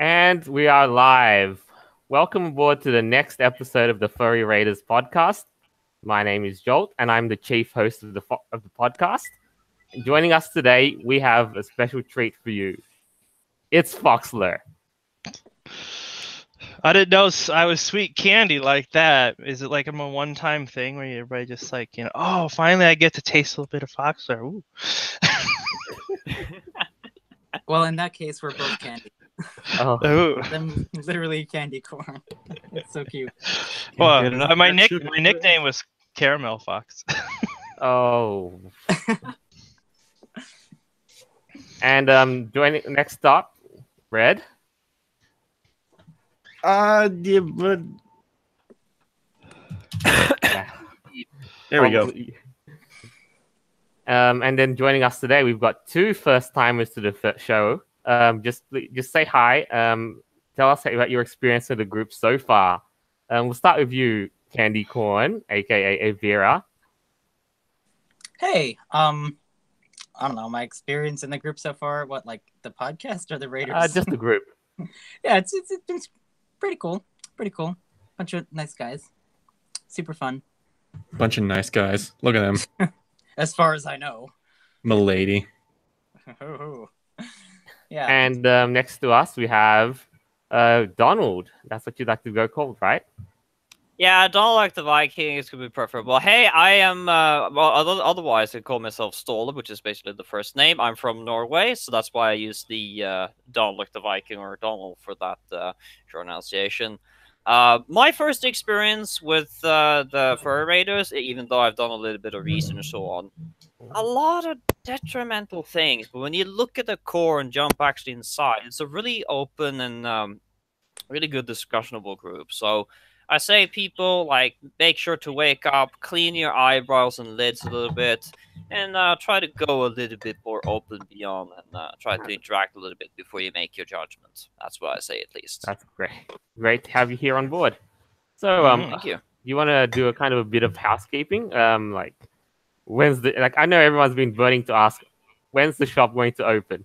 And we are live. Welcome aboard to the next episode of the Furry Raiders podcast. My name is Jolt, and I'm the chief host of the podcast. And joining us today, we have a special treat for you. It's Foxler. I didn't know I was sweet candy like that. Is it like I'm a one-time thing where everybody just like, oh, finally I get to taste a little bit of Foxler. Ooh. Well, in that case, we're both candy. Oh. I'm literally candy corn. It's so cute. Well, my nickname was Caramel Fox. Oh. And joining next up, Red. Yeah, but there we go. And then joining us today, we've got two first-timers to the show. Just say hi. Tell us about your experience with the group so far. We'll start with you, Candy Corn, aka Aeveirra. Hey, I don't know, my experience in the group so far. What, like the podcast or the Raiders? Just the group. Yeah, it's pretty cool. Pretty cool. Bunch of nice guys. Super fun. Bunch of nice guys. Look at them. As far as I know. Milady. Yeah. And next to us, we have Donald. That's what you'd like to go called, right? Yeah, Donald like the Vikings could be preferable. Hey, I am, otherwise I call myself Ståle, which is basically the first name. I'm from Norway, so that's why I use the Donald like the Viking or Donald for that pronunciation. My first experience with the Furry Raiders, even though I've done a little bit of research and so on, a lot of detrimental things. But when you look at the core and jump actually inside, it's a really open and really good discussionable group. So I say people, like, make sure to wake up, clean your eyebrows and lids a little bit, and try to go a little bit more open beyond and try to interact a little bit before you make your judgment. That's what I say, at least. That's great. Great to have you here on board. So, thank you. You want to do a kind of a bit of housekeeping? Like, when's the, like, I know everyone's been burning to ask, when's the shop going to open?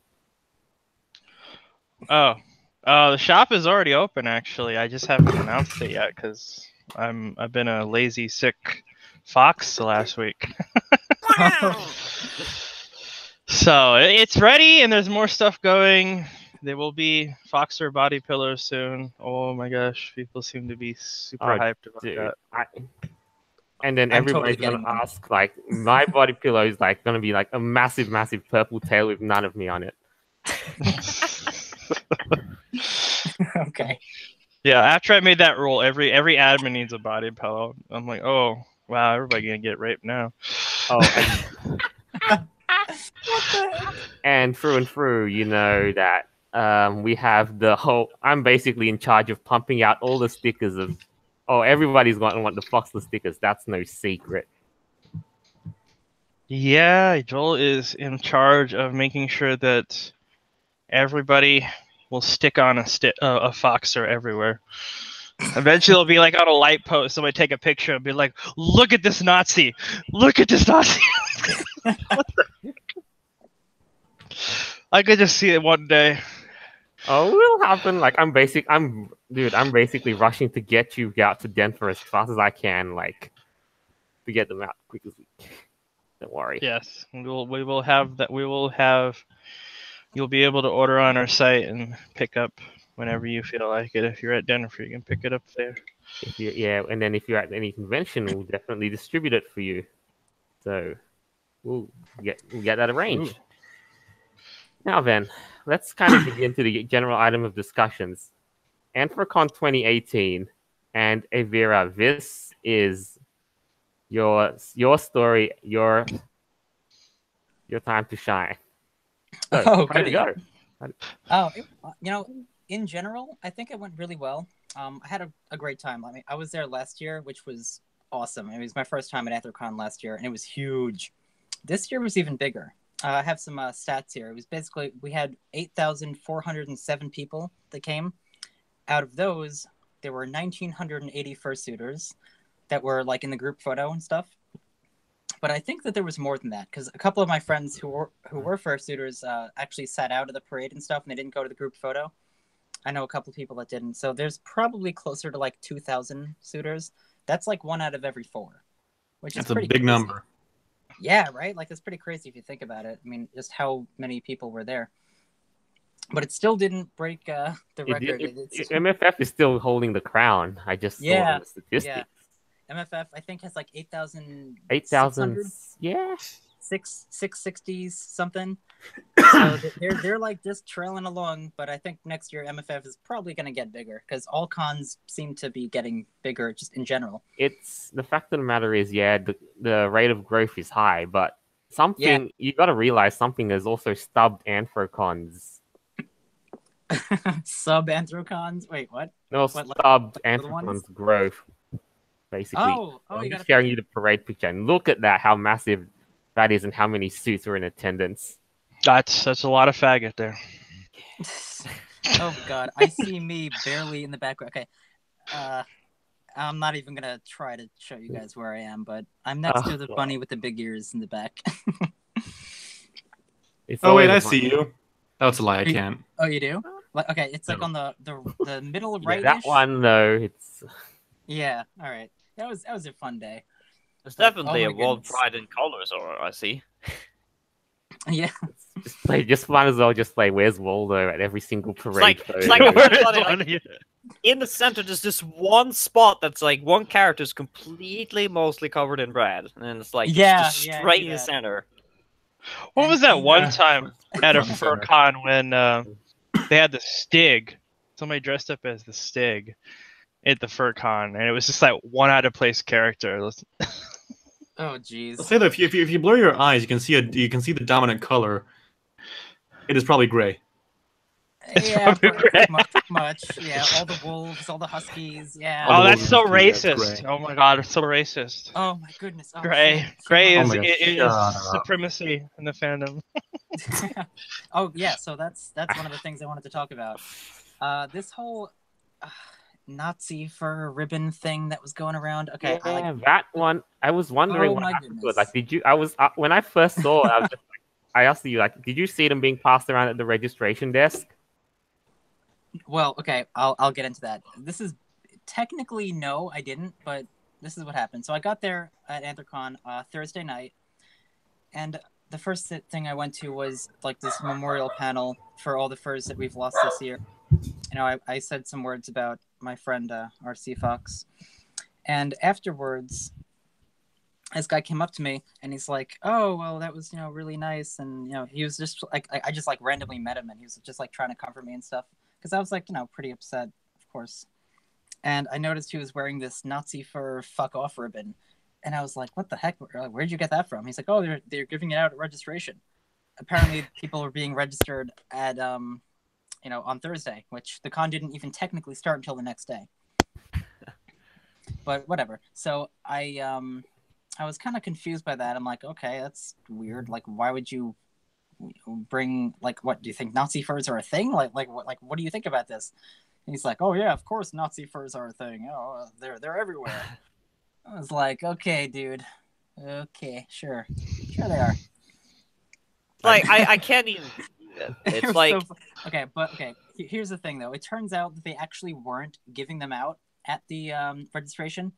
The shop is already open, actually. I just haven't announced it yet because I've been a lazy, sick fox the last week. So it's ready, and there's more stuff going. There will be Foxer body pillows soon. Oh my gosh, people seem to be super hyped about that. And then I'm everybody's totally gonna ask, like, my body pillow is like gonna be like a massive, massive purple tail with none of me on it. Okay. Yeah, after I made that rule, every admin needs a body pillow. I'm like, oh wow, everybody gonna get raped now. Oh, What the heck? and through, you know that we have the whole. I'm basically in charge of pumping out all the stickers of. Oh, everybody's going to want the Foxler stickers. That's no secret. Yeah, Joel is in charge of making sure that everybody will stick on a Foxer everywhere. Eventually, it'll be like on a light post. Somebody take a picture and be like, "Look at this Nazi! Look at this Nazi!" What the heck? I could just see it one day. Oh, it will happen. Like I'm basically rushing to get you out to Denver as fast as I can, like to get them out quick as we can. Don't worry. Yes, we will have that. We will have. You'll be able to order on our site and pick up whenever you feel like it. If you're at Denver, you can pick it up there. And then if you're at any convention, we'll definitely distribute it for you. So we'll get that arranged. Ooh. Now then, let's kind of get into the general item of discussions. Anthrocon 2018 and Aeveirra, this is your story, your time to shine. So, how'd it go? Oh, in general, I think it went really well. I had a great time. I mean, I was there last year, which was awesome. It was my first time at Anthrocon last year, and it was huge. This year was even bigger. I have some stats here. It was basically, we had 8,407 people that came. Out of those, there were 1,980 fursuiters that were like in the group photo and stuff. But I think that there was more than that, because a couple of my friends who were fursuiters actually sat out of the parade and stuff, and they didn't go to the group photo. I know a couple people that didn't. So there's probably closer to like 2,000 suitors. That's like 1 out of every 4, which is That's a pretty big crazy. number. Yeah, right? Like, that's pretty crazy if you think about it. I mean, just how many people were there. But it still didn't break the record. MFF is still holding the crown. I just saw Yeah, on the statistics. yeah. MFF, I think, has like 8,000. 8,000. Yeah. 660s something. So they're like just trailing along. But I think next year MFF is probably going to get bigger because all cons seem to be getting bigger just in general. It's the fact of the matter is, yeah, the rate of growth is high, but something you got to realize something is also stubbed Anthrocons. Sub Anthrocons. Wait, what? No, What, stubbed like little ones? Anthrocons growth. Basically, Oh, I'm you just got showing you the parade picture, and look at that, how massive that is, and how many suits are in attendance. That's a lot of faggot there. Oh god, I see me barely in the background. Okay, I'm not even gonna try to show you guys where I am, but I'm next to the bunny with the big ears in the back. Oh wait, I see you. That's a lie. I can't. Oh, you do? Okay, it's like on the middle right. That one though, it's yeah. All right, that was a fun day. There's definitely oh a my world goodness. pride in colors, or I see. Yeah. just might as well just play Where's Waldo at every single parade. It's like in the center, there's this one spot that's like one character's completely mostly covered in red, and it's like just straight in the center. What was that one time at a Furcon when they had the Stig? Somebody dressed up as the Stig at the Furcon, and it was just like one out of place character. Oh jeez. I'll say that if you blur your eyes, you can see the dominant color. It is probably gray. Yeah, pretty much. Yeah, all the wolves, all the huskies. Yeah. Oh, that's so racist. Oh my god, it's so racist. Oh my goodness. Oh, Gray is supremacy in the fandom. Oh yeah, so that's one of the things I wanted to talk about. This whole Nazi fur ribbon thing that was going around. Okay, yeah, that one. I was wondering what happened to it. Like, did you? I was when I first saw it, I was just like, I asked you, like, did you see them being passed around at the registration desk? Well, okay, I'll get into that. This is technically no, I didn't, but this is what happened. So I got there at Anthrocon Thursday night, and the first thing I went to was like this memorial panel for all the furs that we've lost this year. You know, I said some words about my friend RC Fox, and afterwards, this guy came up to me and he's like, "Oh, well, that was really nice," and he was just like, I just like randomly met him and he was just like trying to comfort me and stuff. Because I was like, pretty upset, of course. And I noticed he was wearing this Nazi fur fuck off ribbon. And I was like, what the heck? Where'd you get that from? He's like, oh, they're giving it out at registration. Apparently, people were being registered at, on Thursday, which the con didn't even technically start until the next day. But whatever. So I was kind of confused by that. I'm like, okay, that's weird. Like, why would you bring, like, what do you think Nazi furs are a thing? Like what do you think about this? And he's like, oh yeah, of course Nazi furs are a thing. Oh, they're everywhere. I was like, okay, dude. Okay, sure they are. Like I can't even. It's like okay. Here's the thing though. It turns out that they actually weren't giving them out at the registration,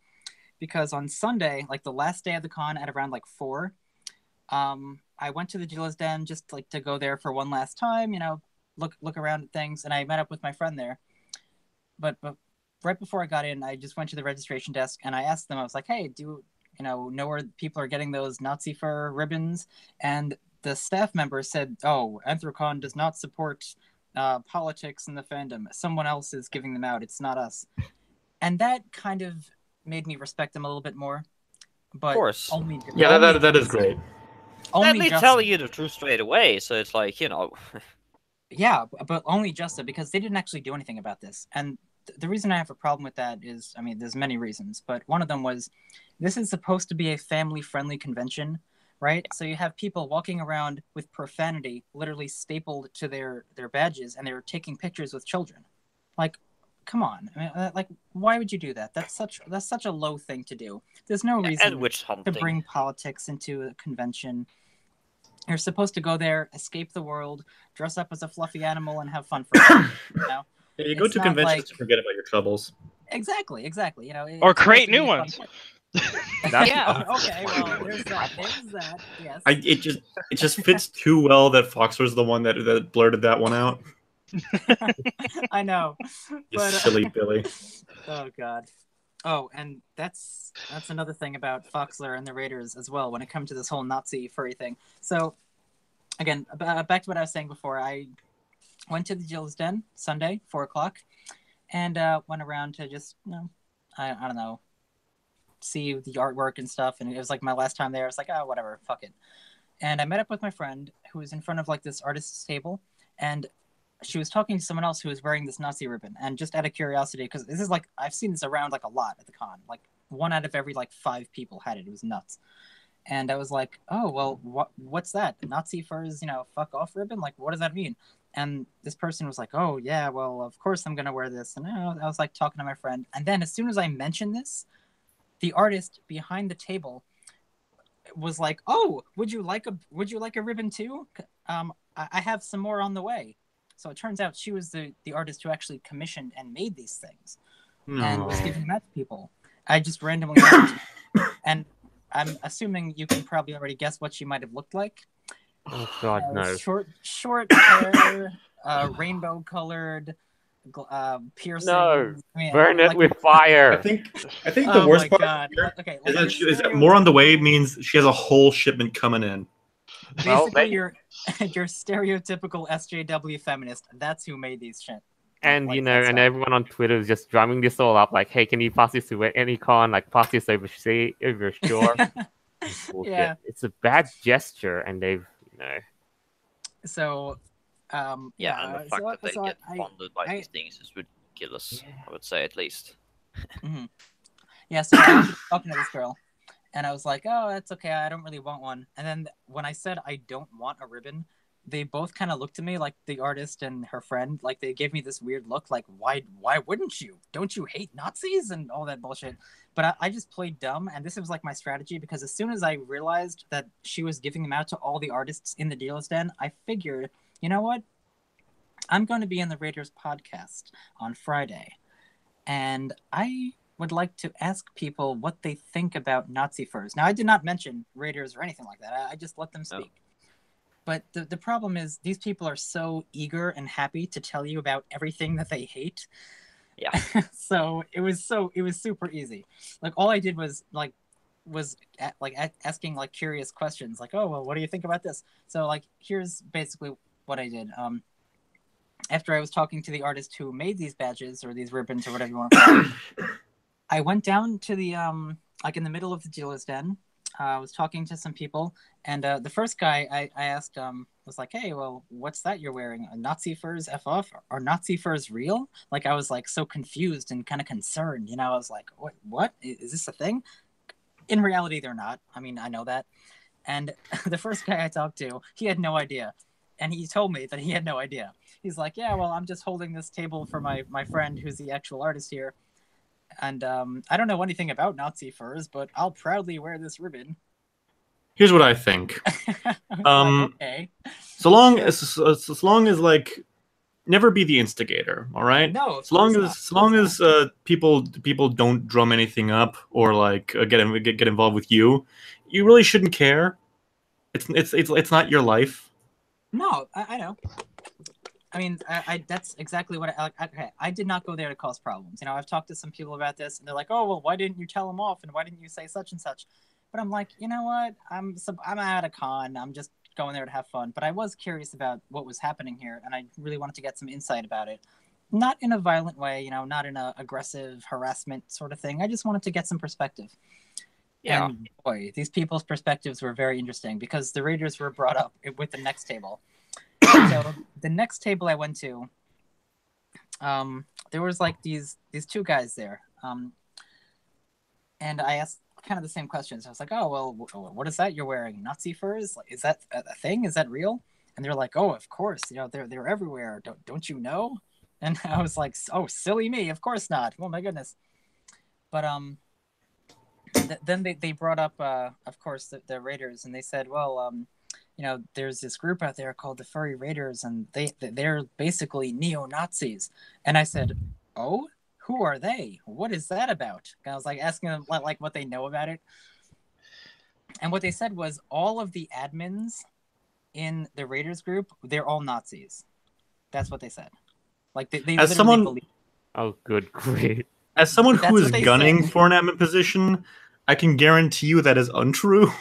because on Sunday, like the last day of the con at around like 4, I went to the dealer's den just like to go there for one last time, look around at things, and I met up with my friend there. But right before I got in, I just went to the registration desk and I asked them, I was like, hey, do you know where people are getting those Nazi fur ribbons? And the staff member said, oh, Anthrocon does not support politics in the fandom. Someone else is giving them out. It's not us. And that kind of made me respect them a little bit more. But of course. That is great. At least telling you the truth straight away, so it's like, Yeah, but only just because they didn't actually do anything about this. And the reason I have a problem with that is, I mean, there's many reasons, but one of them was, this is supposed to be a family-friendly convention, right? So you have people walking around with profanity literally stapled to their badges, and they're taking pictures with children. Like, come on. I mean, like, why would you do that? That's such a low thing to do. There's no reason to bring politics into a convention. You're supposed to go there, escape the world, dress up as a fluffy animal, and have fun for a while, Yeah, you go It's to not conventions like- to forget about your troubles. Exactly. You know, Or it's create supposed to be new a fun ones. place. Yeah. Okay. Well, there's that. There's that. Yes. It just fits too well that Fox was the one that blurted that one out. I know. You But, silly Billy. Oh God. Oh, and that's another thing about Foxler and the Raiders as well when it comes to this whole Nazi furry thing. So, again, back to what I was saying before. I went to the Jill's Den Sunday, 4:00, and went around to just, you know, I don't know, see the artwork and stuff. And it was like my last time there. I was like, oh, whatever, fuck it. And I met up with my friend who was in front of like this artist's table, and she was talking to someone else who was wearing this Nazi ribbon. And just out of curiosity, because this is like, I've seen this around like a lot at the con. Like 1 out of every like 5 people had it. It was nuts. And I was like, oh, well, what's that? The Nazi furs, you know, fuck off ribbon? Like, what does that mean? And this person was like, oh, yeah, well, of course I'm going to wear this. And I was like talking to my friend. And then as soon as I mentioned this, the artist behind the table was like, oh, would you like a ribbon too? I have some more on the way. So it turns out she was the artist who actually commissioned and made these things and was giving them out to people. I just randomly and I'm assuming you can probably already guess what she might have looked like. Oh God, no. Short hair, rainbow colored, piercings. No, I mean, burn it like- with fire. I think the Oh worst my part God. here Okay, is that more on the way means she has a whole shipment coming in. Well, Basically, your stereotypical SJW feminist. That's who made these shit. And Like you know, that and stuff. everyone on Twitter is just drumming this all up. Like, hey, can you pass this to any con? Like, pass this over shore. Bullshit. Yeah. It's a bad gesture, and they've, you know. So, Yeah, and the fact that they get I- funded by I- these things is ridiculous. I would say at least. Yeah, so I was talking to this girl, and I was like, "Oh, that's okay. I don't really want one." And then when I said I don't want a ribbon, they both kind of looked at me, like the artist and her friend, like they gave me this weird look, like, "Why wouldn't you? Don't you hate Nazis and all that bullshit?" But I just played dumb, and this was like my strategy because as soon as I realized that she was giving them out to all the artists in the Dealer's Den, I figured, you know what? I'm going to be in the Raiders podcast on Friday, and I would like to ask people what they think about Nazi furs. Now, I did not mention Raiders or anything like that. I just let them speak. But the problem is these people are so eager and happy to tell you about everything that they hate. Yeah. So it was super easy. Like all I did was asking like curious questions, like, oh well, what do you think about this? So like here's basically what I did. After I was talking to the artist who made these badges or these ribbons or whatever you want to call them, I went down to the like in the middle of the dealer's den. I was talking to some people, and the first guy I asked was like, "Hey, well, what's that you're wearing? Nazi furs F off? Are Nazi furs real?" Like I was like so confused and kind of concerned. You know, I was like, "What? Is this a thing?" In reality, they're not. I mean, I know that. And the first guy I talked to, he had no idea, and he told me that he had no idea. He's like, "Yeah, well, I'm just holding this table for my friend who's the actual artist here. And I don't know anything about Nazi furs, but I'll proudly wear this ribbon." Here's what I think. I was like, okay. So long as like, never be the instigator. All right. No, As long as people don't drum anything up or like get involved with you, you really shouldn't care. It's not your life. No, I know. I mean, I that's exactly what I did not go there to cause problems. You know, I've talked to some people about this, and they're like, "Oh, well, why didn't you tell them off, and why didn't you say such and such?" But I'm like, you know what? I'm at a con. I'm just going there to have fun. But I was curious about what was happening here, and I really wanted to get some insight about it. Not in a violent way, you know, not in a aggressive harassment sort of thing. I just wanted to get some perspective. Yeah. And boy, these people's perspectives were very interesting because the Raiders were brought up with the next table. So the next table I went to, there was like these two guys there, and I asked kind of the same questions. I was like, "Oh well, what is that you're wearing? Nazi furs? Like, is that a thing? Is that real?" And they're like, "Oh, of course. You know, they're everywhere. Don't you know?" And I was like, "Oh, silly me. Of course not. Oh my goodness." But then they brought up, of course, the Raiders, and they said, "Well, there's this group out there called the Furry Raiders, and they're basically neo-Nazis. And I said, oh, who are they? What is that about? And I was like asking them like what they know about it. And what they said was all of the admins in the Raiders group, they're all Nazis. That's what they said. Like they As literally someone- believe. Oh, good grief. As someone That's who is what they gunning said. for an admin position, I can guarantee you that is untrue.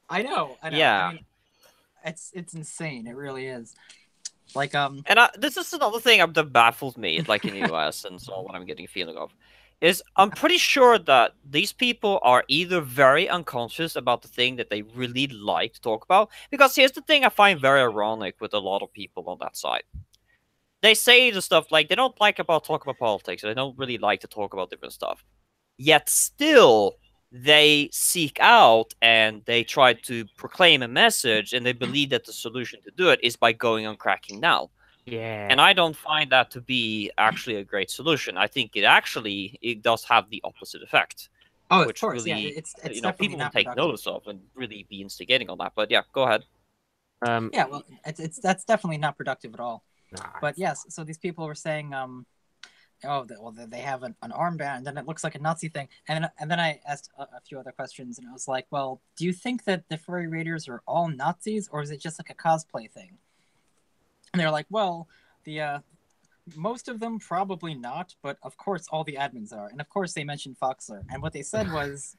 I know. Yeah. I mean, it's insane. It really is. Like And this is another thing that baffles me, like in the US, and so what I'm getting a feeling of, is I'm pretty sure that these people are either very unconscious about the thing that they really like to talk about, because here's the thing I find very ironic with a lot of people on that side. They say the stuff like they don't like talk about politics, they don't really like to talk about different stuff. Yet still, they seek out and they try to proclaim a message, and they believe that the solution to do it is by going on cracking down. Yeah. And I don't find that to be actually a great solution. I think it does have the opposite effect, of which course, really, yeah. It's people definitely will not take productive. notice of and really be instigating on that. But yeah, go ahead. Yeah, well, that's definitely not productive at all. Nah, But yes, so these people were saying, they have an armband, and then it looks like a Nazi thing, and then I asked a few other questions, and I was like, well, do you think that the Furry Raiders are all Nazis, or is it just like a cosplay thing? And they're like, well, the most of them probably not, but of course all the admins are, and of course they mentioned Foxler, and what they said was,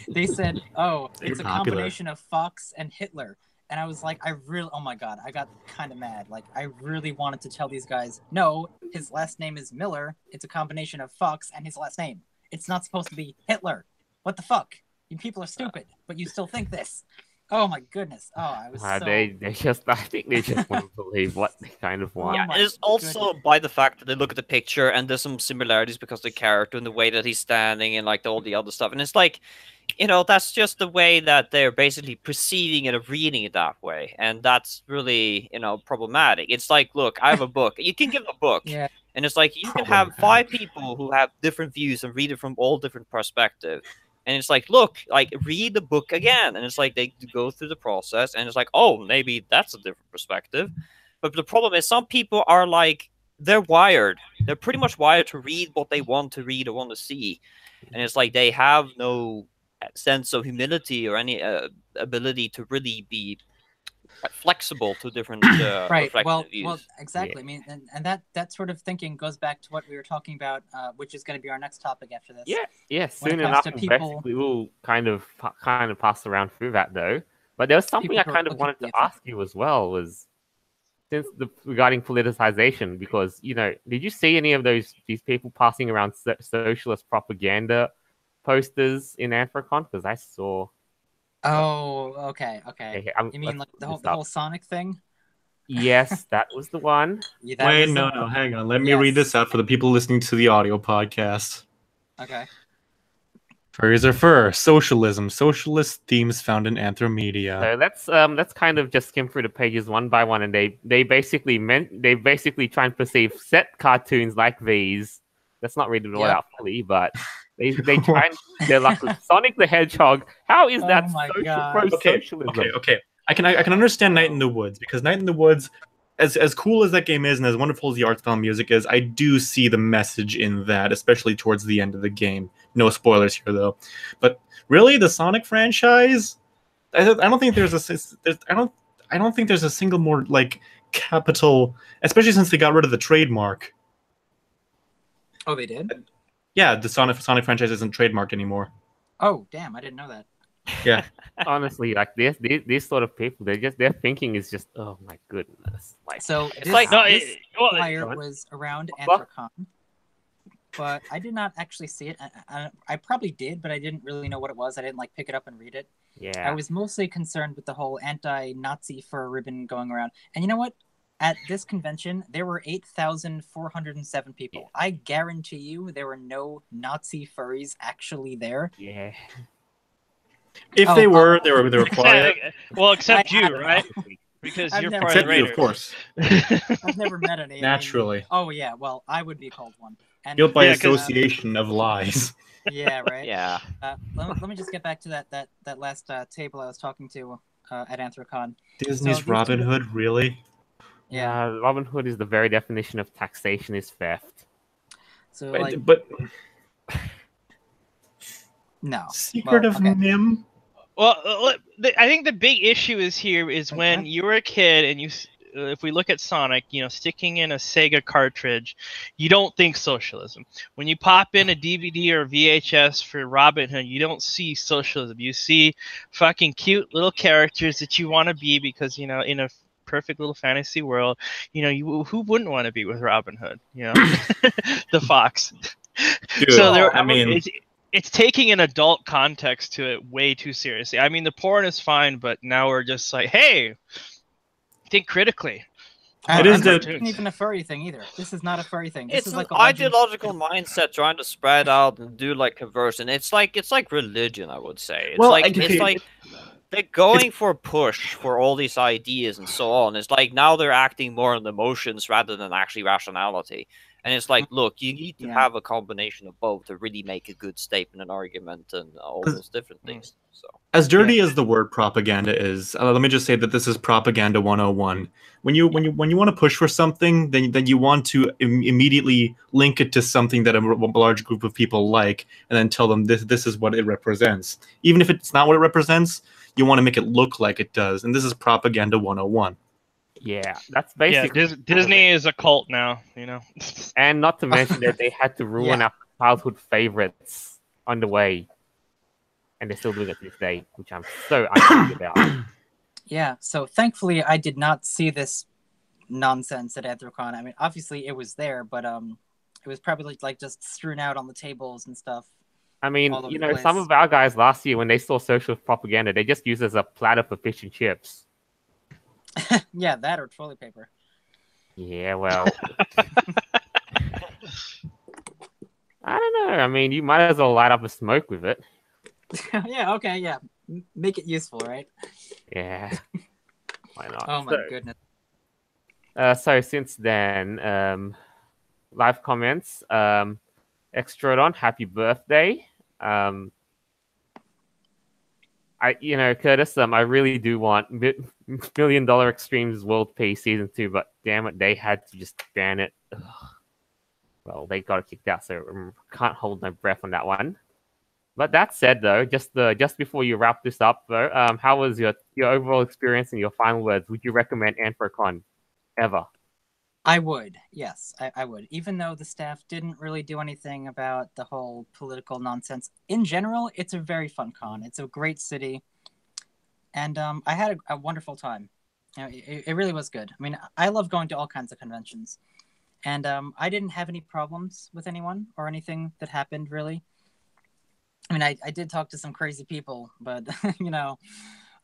they said, oh, it's a popular. combination of Fox and Hitler. And I was like, oh my god, I got kind of mad. Like, I really wanted to tell these guys, no, his last name is Miller. It's a combination of Fox and his last name. It's not supposed to be Hitler. What the fuck? You people are stupid, but you still think this. Oh my goodness. Oh, I was so... they just, I think they just want to believe what they kind of want. Oh Yeah, my and it's also by the fact that they look at the picture and there's some similarities because of the character and the way that he's standing and like all the other stuff. And it's like, that's just the way that they're basically perceiving it or reading it that way. And that's really, problematic. It's like, look, I have a book. You can give a book. Yeah. And it's like, you can have 5 people who have different views and read it from all different perspectives. And it's like, look, like, read the book again. And it's like, they go through the process, and it's like, oh, maybe that's a different perspective. But the problem is some people are like, they're wired. They're pretty much wired to read what they want to read or want to see. And it's like, they have no sense of humility or any ability to really be flexible to different right. Well, views. exactly. Yeah. I mean, and that sort of thinking goes back to what we were talking about, which is going to be our next topic after this. Yeah. When Soon it comes enough, to people- basically, we'll kind of pass around through that though. But there was something People I who are kind of looking wanted for to the ask you as well, was regarding politicization, because did you see any of these people passing around socialist propaganda posters in Anthrocon? Because I saw. Oh, okay. Okay, You mean let's like the look whole, this the up. whole Sonic thing? Yes, that was the one. Yeah, that Wait, was no, hang on. Let me Yes. read this out for the people listening to the audio podcast. Okay. Furries are fur. Socialism. Socialist themes found in Anthromedia. So let's kind of just skim through the pages one by one, and they basically try and perceive set cartoons like these. Let's not read it all Yeah. out fully, but they try and they're like Sonic the Hedgehog. How is that Oh my social God. pro-socialism? Okay. I can understand Night in the Woods, because Night in the Woods, as cool as that game is and as wonderful as the art style and music is, I do see the message in that, especially towards the end of the game. No spoilers here though. But really, the Sonic franchise, I don't think there's I don't think there's a single more like capital, especially since they got rid of the trademark. Oh, they did? Yeah, the Sonic franchise isn't trademarked anymore. Oh, damn! I didn't know that. Yeah. Honestly, like these sort of people, their thinking is just, oh my goodness. Like, So It's this, like, no, this well, flyer what? was around What? Anthrocon, but I did not actually see it. I probably did, but I didn't really know what it was. I didn't like pick it up and read it. yeah. I was mostly concerned with the whole anti-Nazi fur ribbon going around. And you know what? At this convention, there were 8,407 people. I guarantee you there were no Nazi furries actually there. Yeah. If Oh, they were quiet. Well, except I you, don't right? know. Because I've you're never- part of Except the you, Raiders. of course. I've never met any. I mean, Naturally. oh yeah, well, I would be called one. And Guilt by Yeah, 'cause- association of lies. yeah, right. Yeah. Let me just get back to that last table I was talking to. at Anthrocon. Disney's these Robin two- Hood, really? Yeah. Robin Hood is the very definition of taxation is theft. So But, like, but no. Secret Well, of okay. Nim? Well, I think the big issue is here is when what? you were a kid and if we look at Sonic, sticking in a Sega cartridge, you don't think socialism. When you pop in a DVD or VHS for Robin Hood, you don't see socialism. You see fucking cute little characters that you want to be because, in a perfect little fantasy world, who wouldn't want to be with Robin Hood, the fox. Dude, So it's taking an adult context to it way too seriously. I mean, the porn is fine, but now we're just like, hey, think critically. And is this the- isn't even a furry thing either. This is not a furry thing. This It's is an like a legend. ideological mindset trying to spread out and do like conversion. It's like religion, I would say. It's Well, like okay, it's like they're going for push for all these ideas and so on. It's like now they're acting more on emotions rather than actually rationality. And it's like, look, you need to Yeah. have a combination of both to really make a good statement and argument and all those different things. So As dirty as the word propaganda is, let me just say that this is propaganda 101. When you want to push for something, then you want to immediately link it to something that a large group of people like, and then tell them this is what it represents. Even if it's not what it represents, you want to make it look like it does, and this is propaganda 101. Yeah, that's basically. Disney is a cult now, And not to mention that they had to ruin our childhood favorites on the way. And they're still doing it to this day, which I'm so unhappy about. Yeah, so thankfully I did not see this nonsense at Anthrocon. I mean, obviously it was there, but it was probably like just strewn out on the tables and stuff. I mean, all over the place. some of our guys last year, when they saw social propaganda, they just used it as a platter for fish and chips. Yeah, that or toilet paper. Yeah, well. I don't know. I mean, you might as well light up a smoke with it. Yeah, okay, yeah. Make it useful, right? Yeah. Why not? Oh my goodness. So since then, live comments. Extrodon, happy birthday. Curtis, I really do want $1 Million Extremes World Peace Season 2, but damn it, they had to just ban it. Ugh. Well, they got it kicked out, so can't hold my breath on that one. But that said, though, just before you wrap this up, though, how was your overall experience and your final words? Would you recommend Anthrocon ever? I would, yes, I would. Even though the staff didn't really do anything about the whole political nonsense. In general, it's a very fun con. It's a great city. And I had a wonderful time. It really was good. I mean, I love going to all kinds of conventions. And I didn't have any problems with anyone or anything that happened, really. I mean, I did talk to some crazy people, but,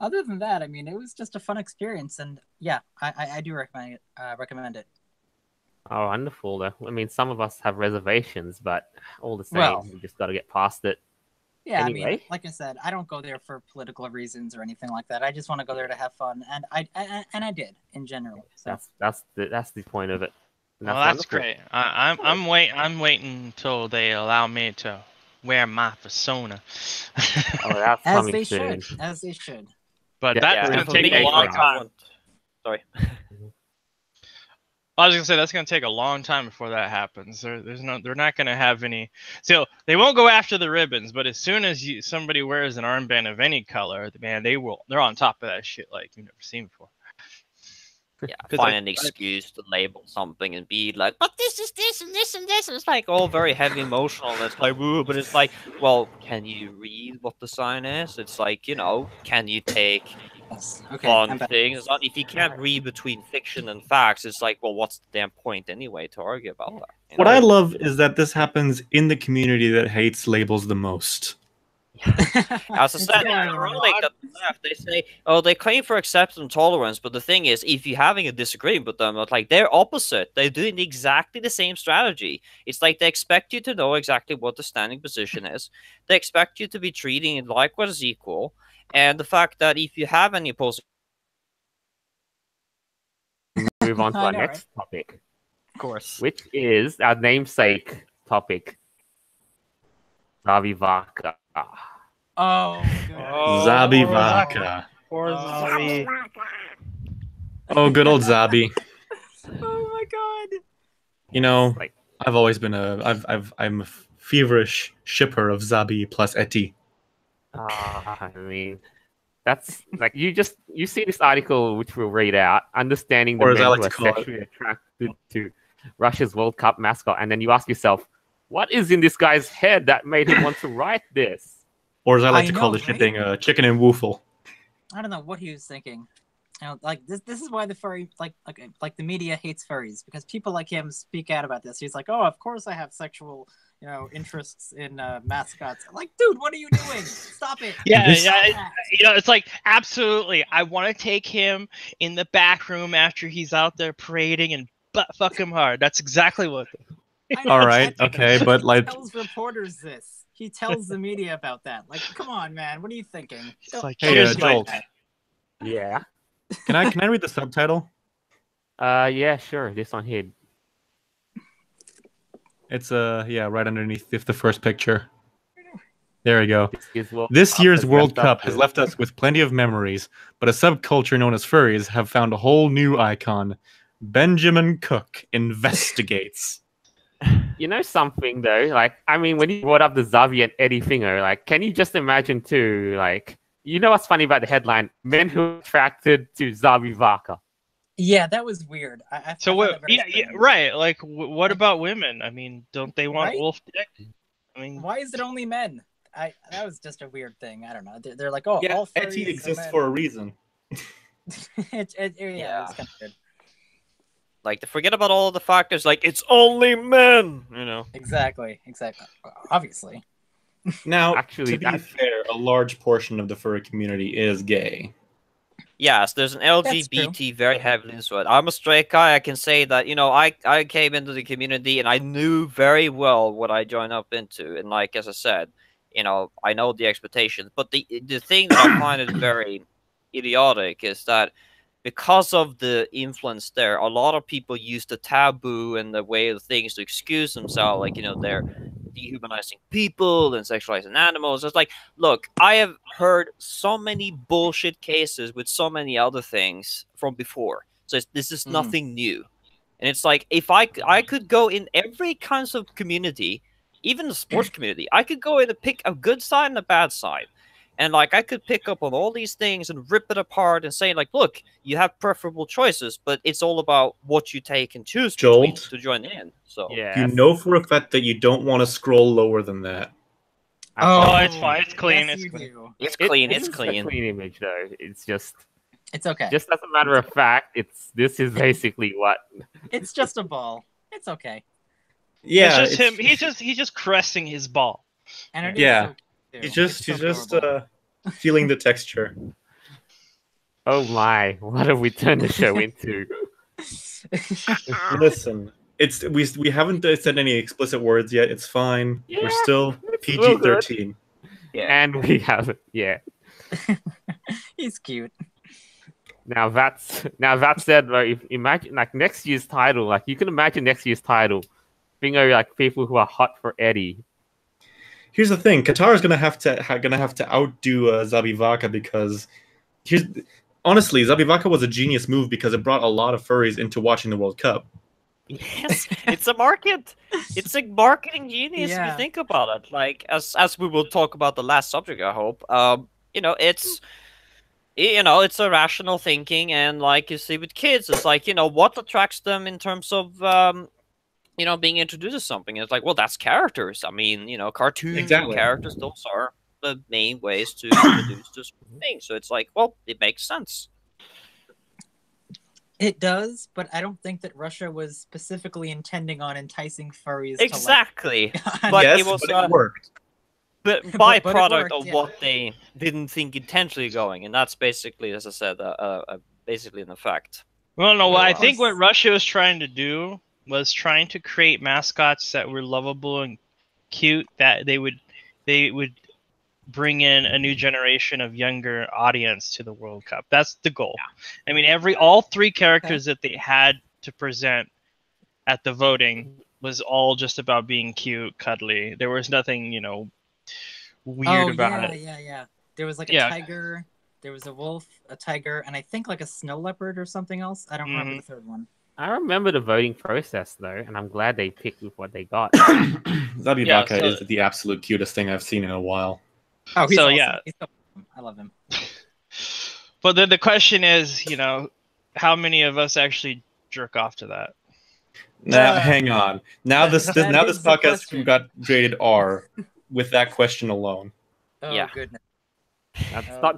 other than that, I mean, it was just a fun experience. And yeah, I do recommend it. Oh, wonderful, though. I mean, some of us have reservations, but all the same, Well, we just got to get past it. Yeah, Anyway. I mean, like I said, I don't go there for political reasons or anything like that. I just want to go there to have fun, and I did in general. So. That's the point of it. And Well, that's wonderful. great. I'm waiting until they allow me to wear my persona. Oh, that's As coming they soon. should, as they should. But Yeah, that's yeah, gonna for take me, a long I time. Sorry. I was gonna say that's gonna take a long time before that happens. They're not gonna have any. So they won't go after the ribbons, but as soon as somebody wears an armband of any color, man, they're on top of that shit like you've never seen before. Yeah, find an excuse to label something and be like, but this is this and this and this, and it's like all very heavy emotional, and it's like, woo, but it's like, well, can you read what the sign is? It's like, can you take Yes. Okay. I'm fun back. things? If you can't read between fiction and facts, it's like, well, what's the damn point anyway to argue about that? What I love is that this happens in the community that hates labels the most. As I said, it's ironic that the left, they say, oh, they claim for acceptance and tolerance, but the thing is, if you're having a disagreement with them, it's like they're opposite. They're doing exactly the same strategy. It's like they expect you to know exactly what the standing position is. They expect you to be treating it likewise as equal. And the fact that if you have any opposing... Move on to I our know, next topic, Of course. which is our namesake topic, Zabivaka. Oh, good. Oh, Zabivaka. Poor Zabi. Oh, good old Zabi. Oh my god. You know, Like, I've always been I'm a feverish shipper of Zabi plus Eti. I mean, that's like you see this article which we'll read out, understanding the Or as I men like who to are call it. sexually attracted to Russia's World Cup mascot, and then you ask yourself, what is in this guy's head that made him want to write this? Or as I like I to call know, the shipping, chicken and woofle. I don't know what he was thinking. You know, like this is why the furry like the media hates furries, because people like him speak out about this. He's like, oh, of course I have sexual, interests in mascots. I'm like, dude, what are you doing? Stop it. Yeah, This- yeah. It's like absolutely. I want to take him in the back room after he's out there parading and butt fuck him hard. That's exactly what. I know, All right, exactly. okay, but He like, tells reporters this. He tells the media about that. Like, come on, man. What are you thinking? It's like, hey, here's my- Jolt, Yeah. can I read the subtitle? Yeah, sure. This one here. It's right underneath the first picture. There we go. This This World year's World Cup has left Cup us has with- left us with plenty of memories, but a subculture known as furries have found a whole new icon. Benjamin Cook investigates. You know something though, like I mean, when you brought up the Zavi and Eddie finger, like, can you just imagine too, like, you know what's funny about the headline? Men who are attracted to Zabivaka. Yeah, that was weird. I So found what? that very Yeah, strange. right. Like, what about women? I mean, don't they want Right? wolf dick? I mean, Why is it only men? That was just a weird thing. I don't know. They're like, oh, Yeah, all furries Eti are exists men. for a reason. It was kind of weird. Like, to forget about all the factors, like, it's only men, you know. Exactly. Obviously. Now, Actually, to be that's- fair, a large portion of the furry community is gay. Yes, there's an true. LGBT very heavily into it. I'm a straight guy. I can say that, I came into the community and I knew very well what I joined up into. And like, as I said, I know the expectations. But the thing that I find is very idiotic is that because of the influence there, a lot of people use the taboo and the way of things to excuse themselves. Like, they're dehumanizing people and sexualizing animals. It's like, look, I have heard so many bullshit cases with so many other things from before. So this is nothing new. And it's like, if I could go in every kinds of community, even the sports community, I could go in and pick a good side and a bad side. And like, I could pick up on all these things and rip it apart and say, like, look, you have preferable choices, but it's all about what you take and choose between Jolt. to join in. So yeah. You know for a fact that you don't want to scroll lower than that. Oh, it's fine. It's clean. Yes, It's you clean. do. it's clean. It's a clean. clean image though. It's just It's okay. as a matter of fact, this is basically what. It's just a ball. It's okay. Yeah, It's just him. He's just caressing his ball. And it is Yeah. so cute, too. he's just It's so adorable. feeling the texture. Oh my! What have we turned the show into? Listen, we haven't said any explicit words yet. It's fine. Yeah, We're still it's real good. PG-13. And we have yeah. He's cute. Now that said, like, if imagine like next year's title, like you can imagine next year's title, being like people who are hot for Eddie. Here's the thing: Qatar is gonna have to outdo Zabivaka because honestly, Zabivaka was a genius move because it brought a lot of furries into watching the World Cup. Yes, it's a market. It's a marketing genius if Yeah. you think about it. Like, as we will talk about the last subject, I hope. It's a rational thinking, and like you see with kids, it's like, what attracts them in terms of being introduced to something. It's like, well, that's characters. I mean, cartoons Exactly. and characters, those are the main ways to introduce to certain things. So it's like, well, it makes sense. It does, but I don't think that Russia was specifically intending on enticing furries Exactly. to like... But yes, it was, but it worked. But But it byproduct worked, of yeah. what they didn't think intentionally going, and that's basically, as I said, basically an effect. Well, no. I Well, think what it's- Russia was trying to do was trying to create mascots that were lovable and cute. That they would bring in a new generation of younger audience to the World Cup. That's the goal. I mean, all three characters that they had to present at the voting was all just about being cute, cuddly. There was nothing, weird about it. Yeah. There was like a Yeah. tiger. there was a wolf, a tiger, and I think like a snow leopard or something else. I don't remember the third one. I remember the voting process though, and I'm glad they picked with what they got. Zabivaka is the absolute cutest thing I've seen in a while. Oh, he's So, awesome. yeah. He's so awesome. I love him. But then the question is, you know, how many of us actually jerk off to that? Now, hang on. Now this That is the podcast question. got rated R with that question alone. Oh Yeah. goodness.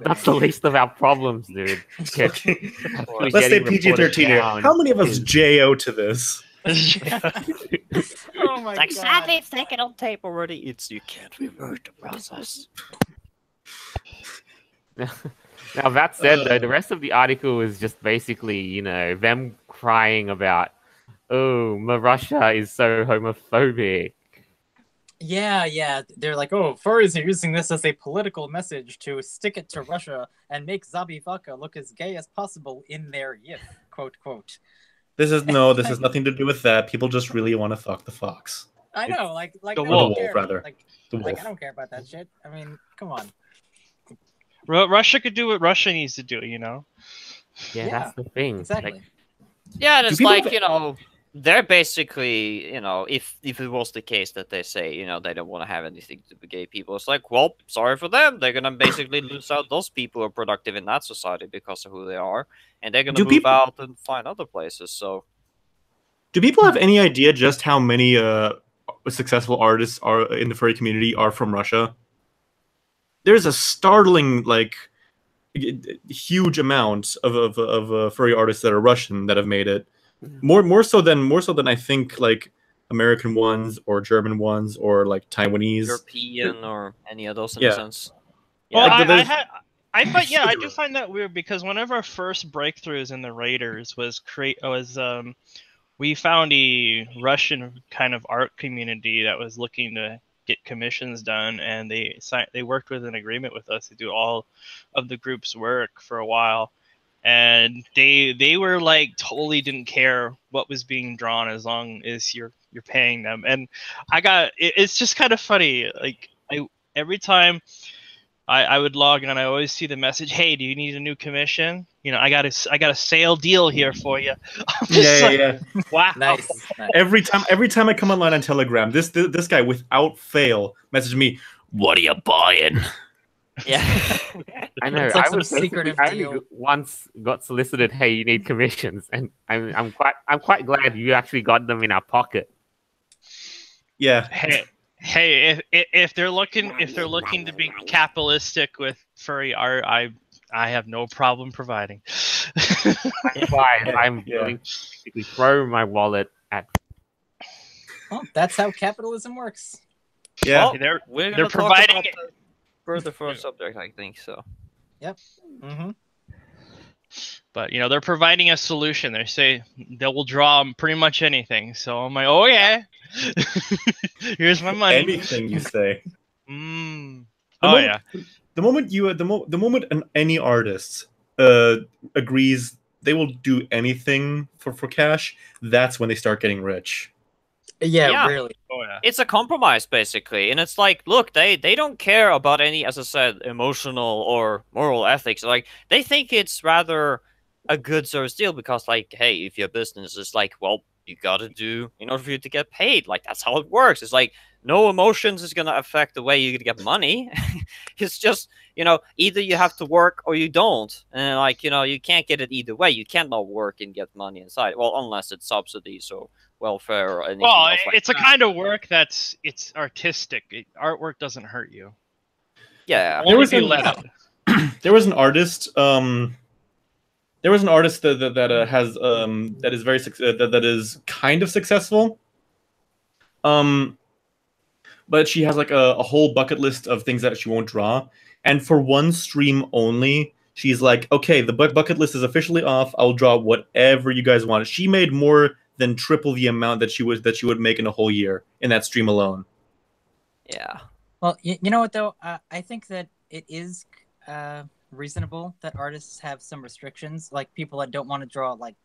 That's the least of our problems, dude. Okay. We're Let's say getting reported PG-13 here. down. How many of us JO to this? Oh my Like, god. sadly, it's taken on tape already. You can't revert the process. Now that said, though, the rest of the article is just basically, you know, them crying about, oh, Russia is so homophobic. Yeah. They're like, oh, furries are using this as a political message to stick it to Russia and make Zabivaka look as gay as possible in their YIF, quote. This is nothing to do with that. People just really want to fuck the fox. I know, like The no wolf, one cares. rather. Like, The like, wolf. I don't care about that shit. I mean, come on. Russia could do what Russia needs to do, you know? Yeah, Yeah, that's the thing. Exactly. Like, Yeah, and Do it's people like, have- you know, they're basically, you know, if it was the case that they say, you know, they don't want to have anything to do with gay people, it's like, well, sorry for them. They're gonna basically lose out those people who are productive in that society because of who they are, and they're gonna Do move people- out and find other places. So Do people have any idea just how many successful artists are in the furry community are from Russia? There's a startling, like, huge amount of furry artists that are Russian that have made it. More so than I think, like, American ones or German ones or like Taiwanese. European or any of those in Yeah. a sense. Well, Like, there's- I do find that weird because one of our first breakthroughs in the Raiders was we found a Russian kind of art community that was looking to get commissions done, and they worked with an agreement with us to do all of the group's work for a while, and they were like totally didn't care what was being drawn as long as you're paying them. And it's just kind of funny, like every time I would log on, I always see the message, "Hey, do you need a new commission? You know, I got a sale deal here for you." I'm just Yeah. Wow. Nice. Every time I come online on Telegram, this guy without fail messaged me, "What are you buying?" Yeah. I know. It's like I some was secretive I only deal. once got solicited. Hey, you need commissions, and I'm quite glad you actually got them in our pocket. Yeah. Hey, if they're looking to be capitalistic with furry art, I have no problem providing. That's why I'm Yeah. willing to basically throw my wallet at. Well, that's how capitalism works. Yeah. Well, They're we're they're gonna talk providing about the further for a subject, I think so. Mm-hmm. But you know, they're providing a solution. They say they will draw pretty much anything. So I'm like, oh yeah, here's my money. Anything you say. Mm. The Oh moment- yeah. The moment any artist agrees they will do anything for cash, that's when they start getting rich. Yeah, Yeah. really. Oh yeah. It's a compromise basically, and it's like, look, they don't care about any, as I said, emotional or moral ethics. Like, they think it's rather a good service deal because, like, hey, if your business is like, well, you gotta do in order for you to get paid. Like, that's how it works. It's like no emotions is gonna affect the way you get money. It's just, you know, either you have to work or you don't, and like, you know, you can't get it either way. You cannot work and get money inside. Well, unless it's subsidies or welfare or anything Well, else like it's a that. kind of work it's artistic. Artwork doesn't hurt you. Yeah. Only was if you an- let it. There was an artist. There was an artist that has that is very that is kind of successful. But she has like a whole bucket list of things that she won't draw, and for one stream only, she's like, okay, the bucket list is officially off. I'll draw whatever you guys want. She made more than triple the amount that she would make in a whole year in that stream alone. Yeah. Well, you know what though? I think that it is reasonable that artists have some restrictions, like people that don't want to draw like.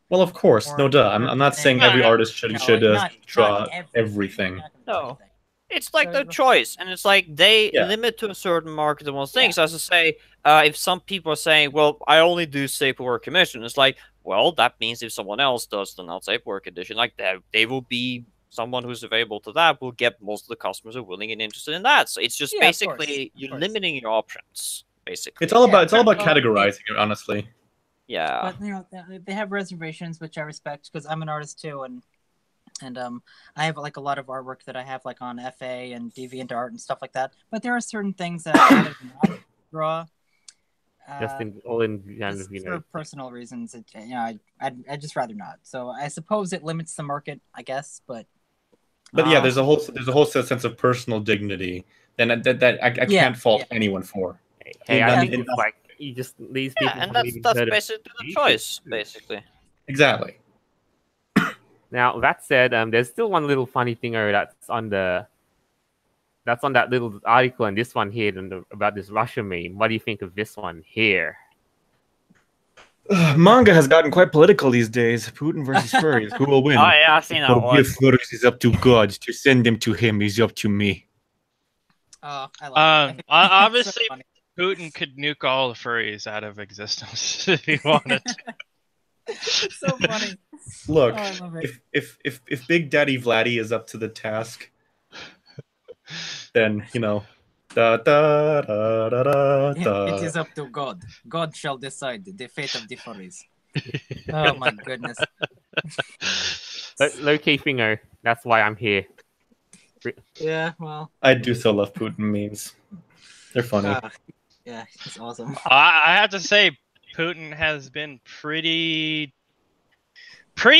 Well, of course, Or- no duh. I'm not saying every artist should not draw everything. everything. Not No. everything. It's like So their the- choice, and it's like they Yeah. limit to a certain market of one thing. So as I say, if some people are saying, well, I only do paperwork commission, it's like, well, that means if someone else does the not paperwork edition, like that, they will be someone who's available to that will get most of the customers who are willing and interested in that. So it's just Yeah, of course, basically of you're course. limiting your options, basically. It's all about Well, categorizing it, honestly. Yeah. But you know, they have reservations, which I respect because I'm an artist too, and I have like a lot of artwork that I have like on FA and DeviantArt and stuff like that. But there are certain things that I rather not draw. Just in all in kind Just of, you for know. personal reasons, you know, I'd just rather not. So I suppose it limits the market, I guess. But yeah, there's a whole sense of personal dignity that I can't fault anyone for. Hey, I think Yeah. it's like you just these people. Yeah, and haven't even that's heard of basically the it. choice, basically. Exactly. Now that said, there's still one little funny thing that's on that little article and this one here about this Russia meme. What do you think of this one here? Manga has gotten quite political these days. Putin versus furries. Who will win? Oh yeah, I've seen that one. Give furries is up to God. To send them to him is up to me. I love it. Obviously, So funny. Putin could nuke all the furries out of existence if he wanted to. So funny. Look, Oh, I love it. if Big Daddy Vladdy is up to the task, then you know, da da da da da da. It is up to God. God shall decide the fate of the furries. Oh my goodness. Low key finger. That's why I'm here. Yeah, well, I do so love Putin memes. They're funny. yeah, it's awesome. I have to say, Putin has been pretty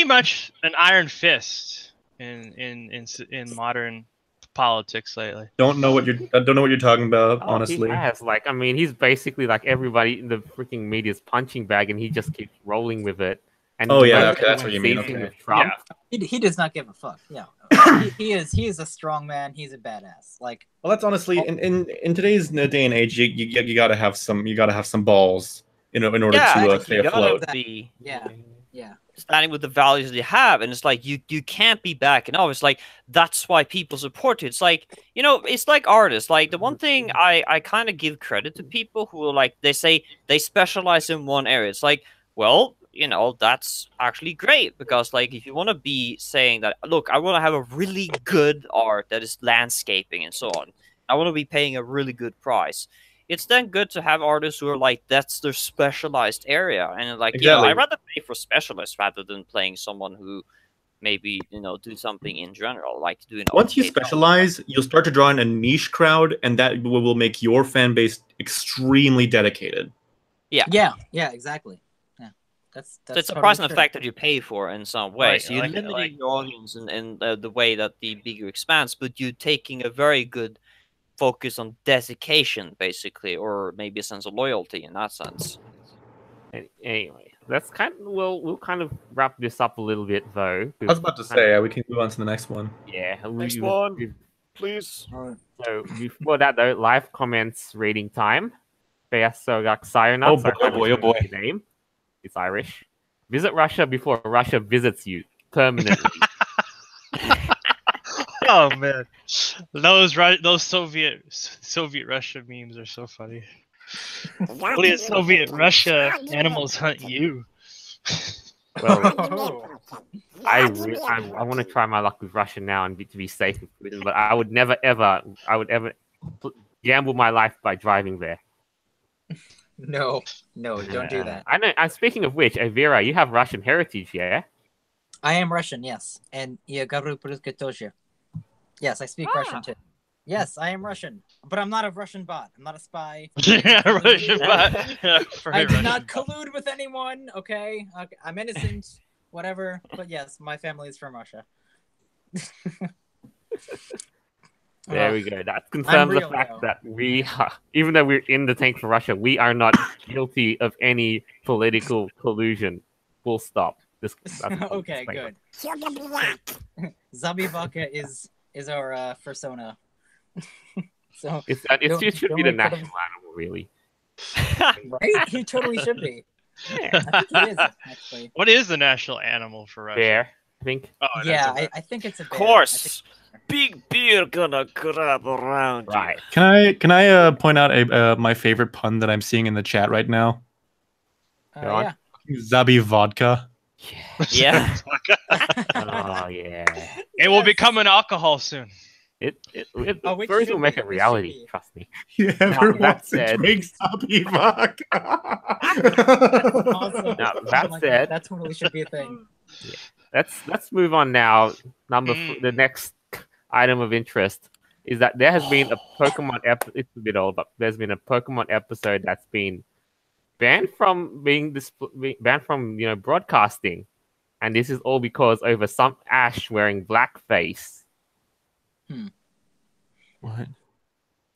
much an iron fist in modern politics lately. I don't know what you're talking about, honestly. He has, like, I mean, he's basically like everybody in the freaking media's punching bag, and he just keeps rolling with it. And Oh, yeah, when okay, that's what you mean, sees him okay. with Trump, He does not give a fuck. Yeah, he is a strong man. He's a badass. Like, Well, that's honestly in today's day and age, you gotta have some balls, in order to stay you gotta afloat. be yeah. standing with the values that you have, and it's like you can't be backing off. It's like that's why people support you. It's like, you know, it's like artists. Like the one thing I kind of give credit to people who are like, they say they specialize in one area. It's like, well, you know, that's actually great because like if you want to be saying that, look, I want to have a really good art that is landscaping and so on. I want to be paying a really good price. It's then good to have artists who are like, that's their specialized area. And like, you know, Exactly. I'd rather pay for specialists rather than playing someone who maybe, you know, do something in general, like doing. Once you specialize, you'll start to draw in a niche crowd, and that will make your fan base extremely dedicated. Yeah, exactly. Yeah, that's So it's a totally price and true. effect that you pay for in some way. Right, So you're like- limiting like- your audience in the way that the bigger expands, but you're taking a very good focus on dedication, basically, or maybe a sense of loyalty in that sense. anyway, that's we'll kind of wrap this up a little bit though. I was about to say we can move on to the next one. Yeah, Next one. Please. So before that though, live comments reading time. Beasogak Sayonat. Oh boy, oh boy, oh boy. Name. It's Irish. Visit Russia before Russia visits you permanently. Oh man, those Soviet Russia memes are so funny. Only in Soviet Russia, animals hunt you. Well, I want to try my luck with Russia now and to be safe with Britain, but I would never ever gamble my life by driving there. No, don't do that. I know. Speaking of which, Aeveirra, you have Russian heritage, yeah? I am Russian, yes, and я говорю по-русски тоже. Yes, I speak Russian too. Yes, I am Russian, but I'm not a Russian bot. I'm not a spy. Yeah, Russian bot. I did not collude with anyone. Okay, I'm innocent. Whatever. But yes, my family is from Russia. There we go. That confirms the real, fact though. that we, even though we're in the tank for Russia, we are not guilty of any political collusion. Full stop. That's Okay, good. Zabivaka is our persona. So It Don't- should don't be the make fun of- national animal, really. right, he totally should be. Yeah. I think he is actually. What is the national animal for Russia? Bear, I think. Oh, that's Yeah, a bear. I think it's a Of bear. course. big beer gonna grab around you. Right. Can I point out my favorite pun that I'm seeing in the chat right now? Go on. Yeah. Zabivaka. Yeah. Oh yeah. It will become an alcohol soon. It Oh, which Furries should will make be- it which should reality. be. Trust me. You Now, ever that want to said- drink Zabivaka? Awesome. Now, Oh that my God, said- that totally should be a thing. Let's move on now. The next item of interest is that there has been a Pokemon it's a bit old, but there's been a Pokemon episode that's been banned from banned from broadcasting, and this is all because over some Ash wearing blackface. What?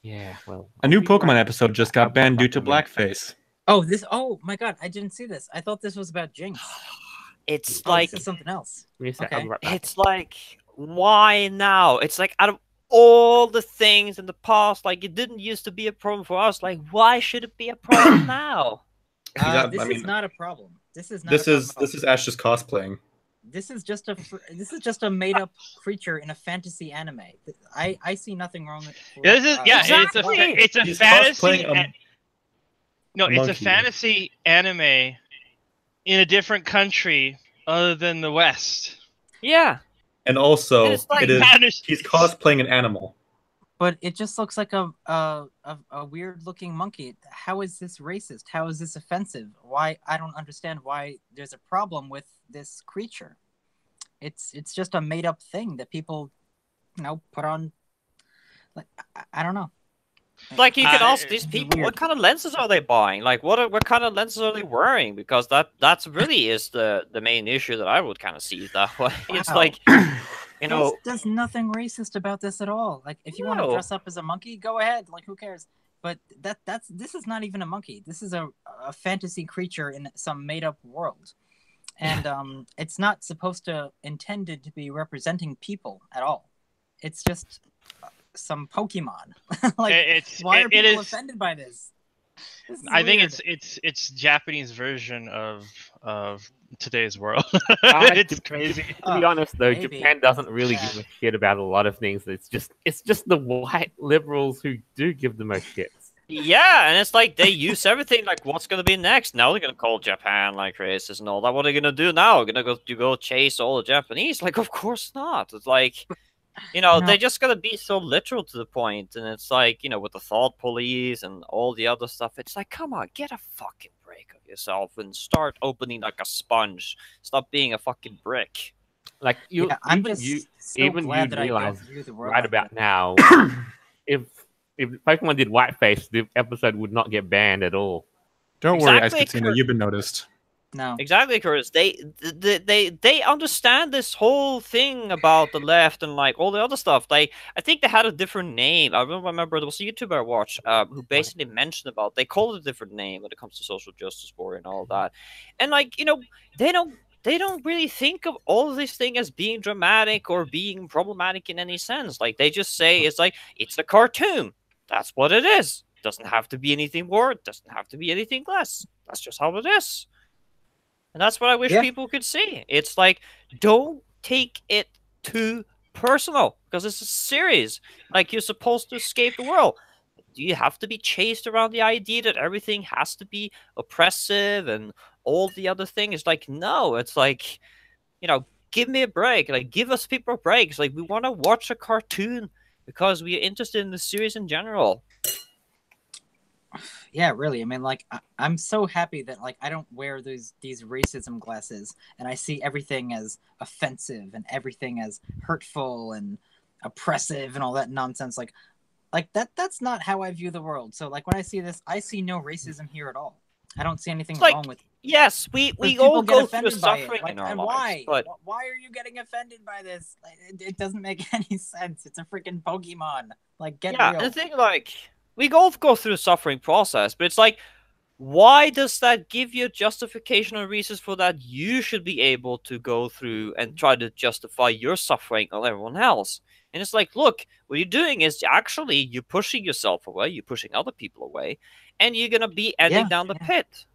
Yeah, well, A new Pokemon episode just got banned due to blackface. Oh, this. Oh my God, I didn't see this. I thought this was about Jinx. It's Oh, like this is something else. Give me a sec, Okay. I'll be right back. it's like why now? It's like out of all the things in the past, like it didn't used to be a problem for us. Like why should it be a problem now? This I is mean, not a problem. This is not. This a problem is at all. this is Ash just cosplaying. This is just a made up creature in a fantasy anime. I see nothing wrong with. This is Exactly. it's a He's fantasy. cosplaying No, it's a monkey. fantasy anime in a different country other than the West. Yeah. And also, It's like he's cosplaying an animal. But it just looks like a weird looking monkey. How is this racist? How is this offensive? Why I don't understand why there's a problem with this creature. It's just a made up thing that people, put on. Like I don't know. Like you can ask it's these people, weird. what kind of lenses are they buying? Like what kind of lenses are they wearing? Because that's really is the main issue that I would kind of see that way. It's Wow. like, you know, There's nothing racist about this at all. Like if you want to No. dress up as a monkey, go ahead. Like who cares? But this is not even a monkey. This is a fantasy creature in some made up world. And it's not intended to be representing people at all. It's just some Pokemon. Like why are people offended by this? This is I think weird. it's Japanese version of today's world. Ah, It's crazy. To be honest, though, maybe. Japan doesn't really Yeah. give a shit about a lot of things. It's just the white liberals who do give the most shits. yeah, and it's like they use everything. Like, what's gonna be next? Now they're gonna call Japan like racist and all that. What are they gonna do now? Gonna go chase all the Japanese? Like, of course not. It's like, No. they're just gonna be so literal to the point, and it's like, with the thought police and all the other stuff. It's like, come on, get a fucking break of yourself and start opening like a sponge. Stop being a fucking brick. Like I'm even just you so even glad you'd that I realize don't view the world right like about that. now, if Pokemon did whiteface, the episode would not get banned at all. Don't worry, Ice Exactly, Katina, you've been noticed. No. Exactly, Curtis. They understand this whole thing about the left and like all the other stuff. I think they had a different name. I remember there was a YouTuber I watched who basically mentioned about they called it a different name when it comes to social justice warrior and all that. And like they don't really think of all of this thing as being dramatic or being problematic in any sense. Like they just say it's like it's a cartoon. That's what it is. Doesn't have to be anything more. It doesn't have to be anything less. That's just how it is. And that's what I wish Yeah. people could see. It's like, don't take it too personal because it's a series. Like, you're supposed to escape the world. Do you have to be chased around the idea that everything has to be oppressive and all the other things? It's like, no, it's like, give me a break. Like, give us people breaks. Like, we want to watch a cartoon because we are interested in the series in general. Yeah, really. I mean, like, I'm so happy that like I don't wear these racism glasses, and I see everything as offensive and everything as hurtful and oppressive and all that nonsense. Like that's not how I view the world. So like when I see this, I see no racism here at all. I don't see anything Like, wrong with. Yes, we People all get go through offended by it. suffering Like, in our and lives. why? But Why are you getting offended by this? Like, it doesn't make any sense. It's a freaking Pokemon. Like, get yeah, real. and the thing, like, we all go through the suffering process, but it's like, why does that give you justification or reasons for that you should be able to go through and try to justify your suffering on everyone else? And it's like, look, what you're doing is actually you're pushing yourself away, you're pushing other people away, and you're gonna be ending Yeah, down the yeah. pit.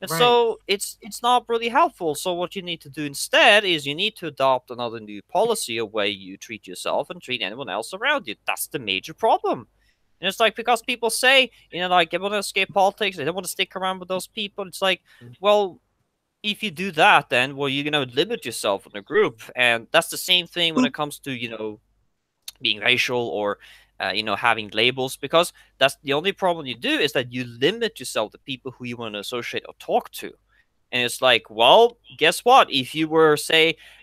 And Right. so it's not really helpful. So what you need to do instead is you need to adopt another new policy, a way you treat yourself and treat anyone else around you. That's the major problem. And it's like, because people say, like, they want to escape politics, they don't want to stick around with those people. It's like, well, if you do that, then, well, you're going to limit yourself in a group. And that's the same thing when it comes to, being racial or, having labels, because that's the only problem you do, is that you limit yourself to people who you want to associate or talk to. And it's like, well, guess what? If you were,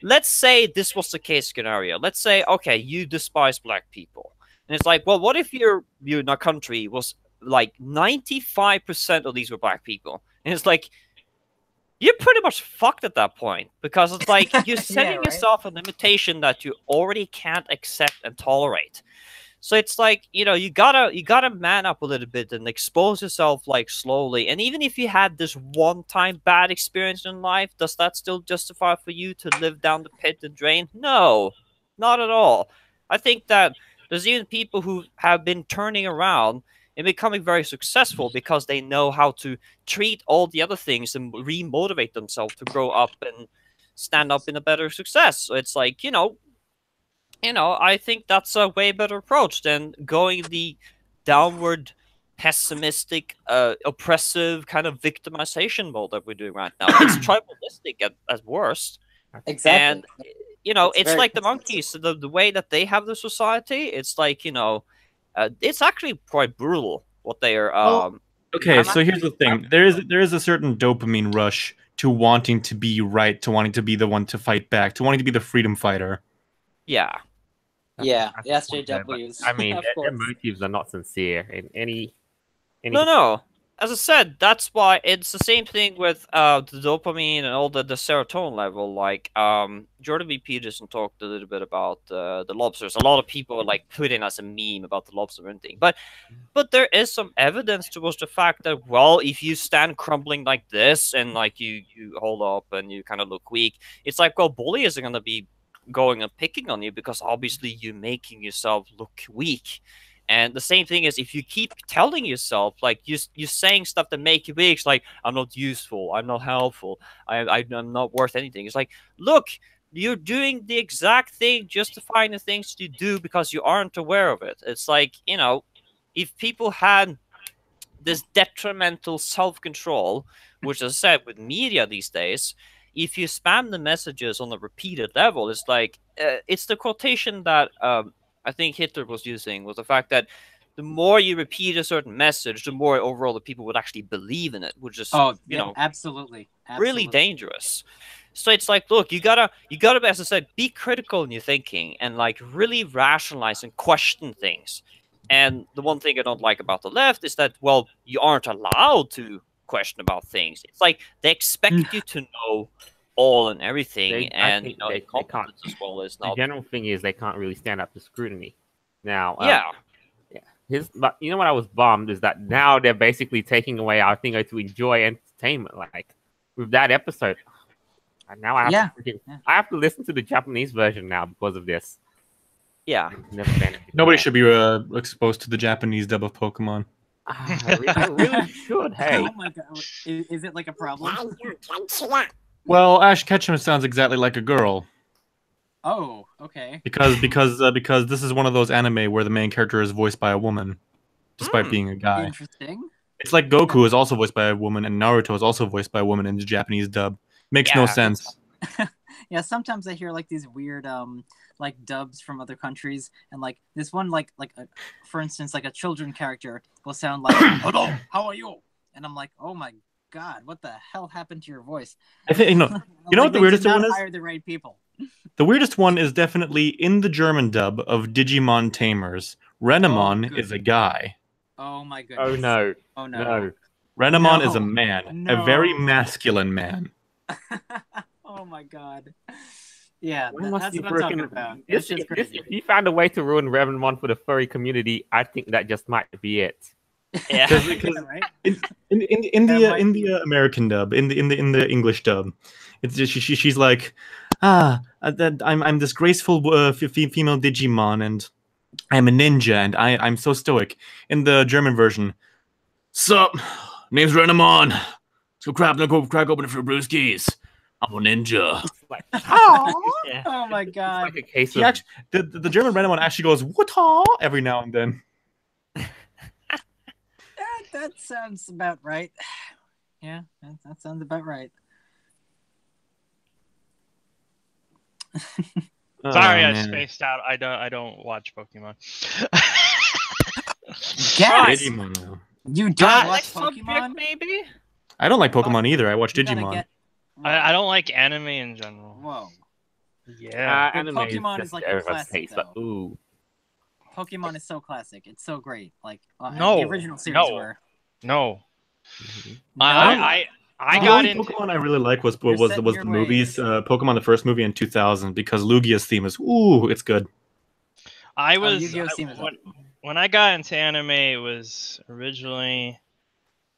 let's say this was the case scenario. Let's say, okay, you despise black people. And it's like, well, what if your country was like 95% of these were black people? And it's like, you're pretty much fucked at that point, because it's like you're setting right? yourself a limitation that you already can't accept and tolerate. So it's like, you gotta man up a little bit and expose yourself, like, slowly. And even if you had this one-time bad experience in life, does that still justify for you to live down the pit and drain? No, not at all. I think that there's even people who have been turning around and becoming very successful because they know how to treat all the other things and re-motivate themselves to grow up and stand up in a better success. So it's like, I think that's a way better approach than going the downward, pessimistic, oppressive kind of victimization mode that we're doing right now. It's tribalistic at worst. Exactly. And, it's very like the consistent. monkeys, the way that they have the society, it's like, it's actually quite brutal what they are. Okay, I'm so here's the thing: there is a certain dopamine rush to wanting to be right, to wanting to be the one to fight back, to wanting to be the freedom fighter. Yeah. Yeah, That's the the point there, SJWs. but, I mean, of their course. motives are not sincere in any. No. As I said, that's why it's the same thing with the dopamine and all the serotonin level. Like, Jordan B. Peterson talked a little bit about the lobsters. A lot of people like put in as a meme about the lobster and thing, but there is some evidence towards the fact that, well, if you stand crumbling like this and like you hold up and you kind of look weak, it's like, well, bullies are gonna be going and picking on you because obviously you're making yourself look weak. And the same thing is, if you keep telling yourself, like, you're saying stuff that make you weak, like, I'm not useful, I'm not helpful, I'm not worth anything. It's like, look, you're doing the exact thing, justifying the things you do because you aren't aware of it. It's like, if people had this detrimental self-control, which, as I said, with media these days, if you spam the messages on a repeated level, it's like, it's the quotation that I think Hitler was using, was the fact that the more you repeat a certain message, the more overall the people would actually believe in it, which is, absolutely. really dangerous. So it's like, look, you gotta, as I said, be critical in your thinking and like really rationalize and question things. And the one thing I don't like about the left is that, well, you aren't allowed to question about things. It's like they expect you to know all and everything, and they competence as well is The not. general thing is they can't really stand up to scrutiny. Now, but you know what I was bummed is that now they're basically taking away our thing to enjoy entertainment. Like with that episode, and now I have to listen to the Japanese version now because of this. Yeah. Nobody should be exposed to the Japanese dub of Pokemon. I really should. Hey. Oh my god, is it like a problem? Well, Ash Ketchum sounds exactly like a girl. Oh, okay. Because this is one of those anime where the main character is voiced by a woman, despite being a guy. Interesting. It's like Goku is also voiced by a woman, and Naruto is also voiced by a woman in the Japanese dub. Makes no sense. Yeah, sometimes I hear like these weird like dubs from other countries, and like this one for instance, like a children character will sound like hello, how are you? And I'm like, oh my god, what the hell happened to your voice? I think what the weirdest one is? Hire the right people. The weirdest one is definitely in the German dub of Digimon Tamers. Renamon is a guy. Oh my goodness. Oh no. Oh no. Renamon is a man. A very masculine man. Oh my god. Yeah, that's what I'm talking about. If you found a way to ruin Renamon for the furry community, I think that just might be it. Yeah. Right? In the American dub, in the English dub, it's just, she's like, I'm this graceful female Digimon, and I'm a ninja, and I'm so stoic. In the German version, sup, name's Renamon. So crack open a few brewskis. I'm a ninja. Like, Yeah. Oh my god. like a case He of actually, the German random one actually goes "Wata" every now and then. That sounds about right. Yeah, that sounds about right. Sorry, I man. spaced out. I don't watch Pokemon. Yes! Digimon, though. You don't watch Next subject, Pokemon? maybe? I don't like Pokemon either. I watch You gotta Digimon. get- I don't like anime in general. Whoa. Yeah. But anime Pokemon is is just like a everyone's classic, taste, but though. ooh. Pokemon is so classic. It's so great. Like No, the original series no. were. No. Mhm. I The got only into Pokemon I really like was You're set the in your movies. ways. Pokemon the first movie in 2000 because Lugia's theme is it's good. I was Yu-Gi-Oh! Theme is when I got into anime, it was originally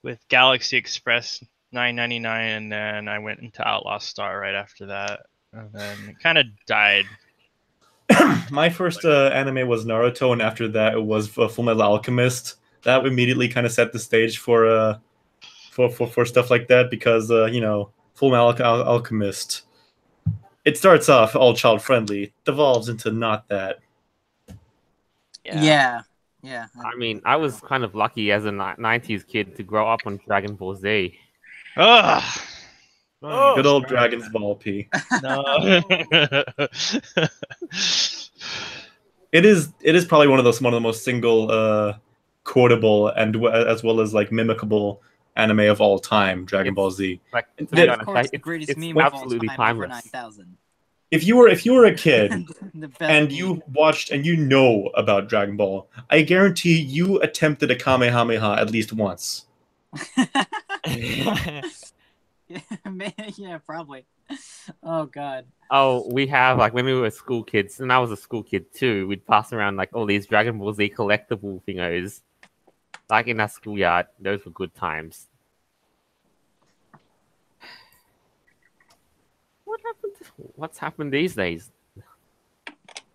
with Galaxy Express 999, and then I went into Outlaw Star right after that, and then it kind of died. My first anime was Naruto, and after that it was Full Metal Alchemist. That immediately kind of set the stage for stuff like that because Full Metal Alchemist. It starts off all child friendly, devolves into not that. Yeah. I mean, I was kind of lucky as a 90s kid to grow up on Dragon Ball Z. Ugh. Good old Dragon's Ball P. No. It is probably one of the most single quotable and as well as like mimicable anime of all time. Dragon Ball Z. Like, to And be of honest, course, the it's greatest meme of all absolutely time, over timeless. 9,000. If you were a kid The best and meme. you watched and you know about Dragon Ball, I guarantee you attempted a Kamehameha at least once. Yeah, probably. Oh god. Oh, we have, like, when we were school kids, and I was a school kid too, we'd pass around, like, all these Dragon Ball Z collectible thingos. Like, in our schoolyard. Those were good times. What's happened these days?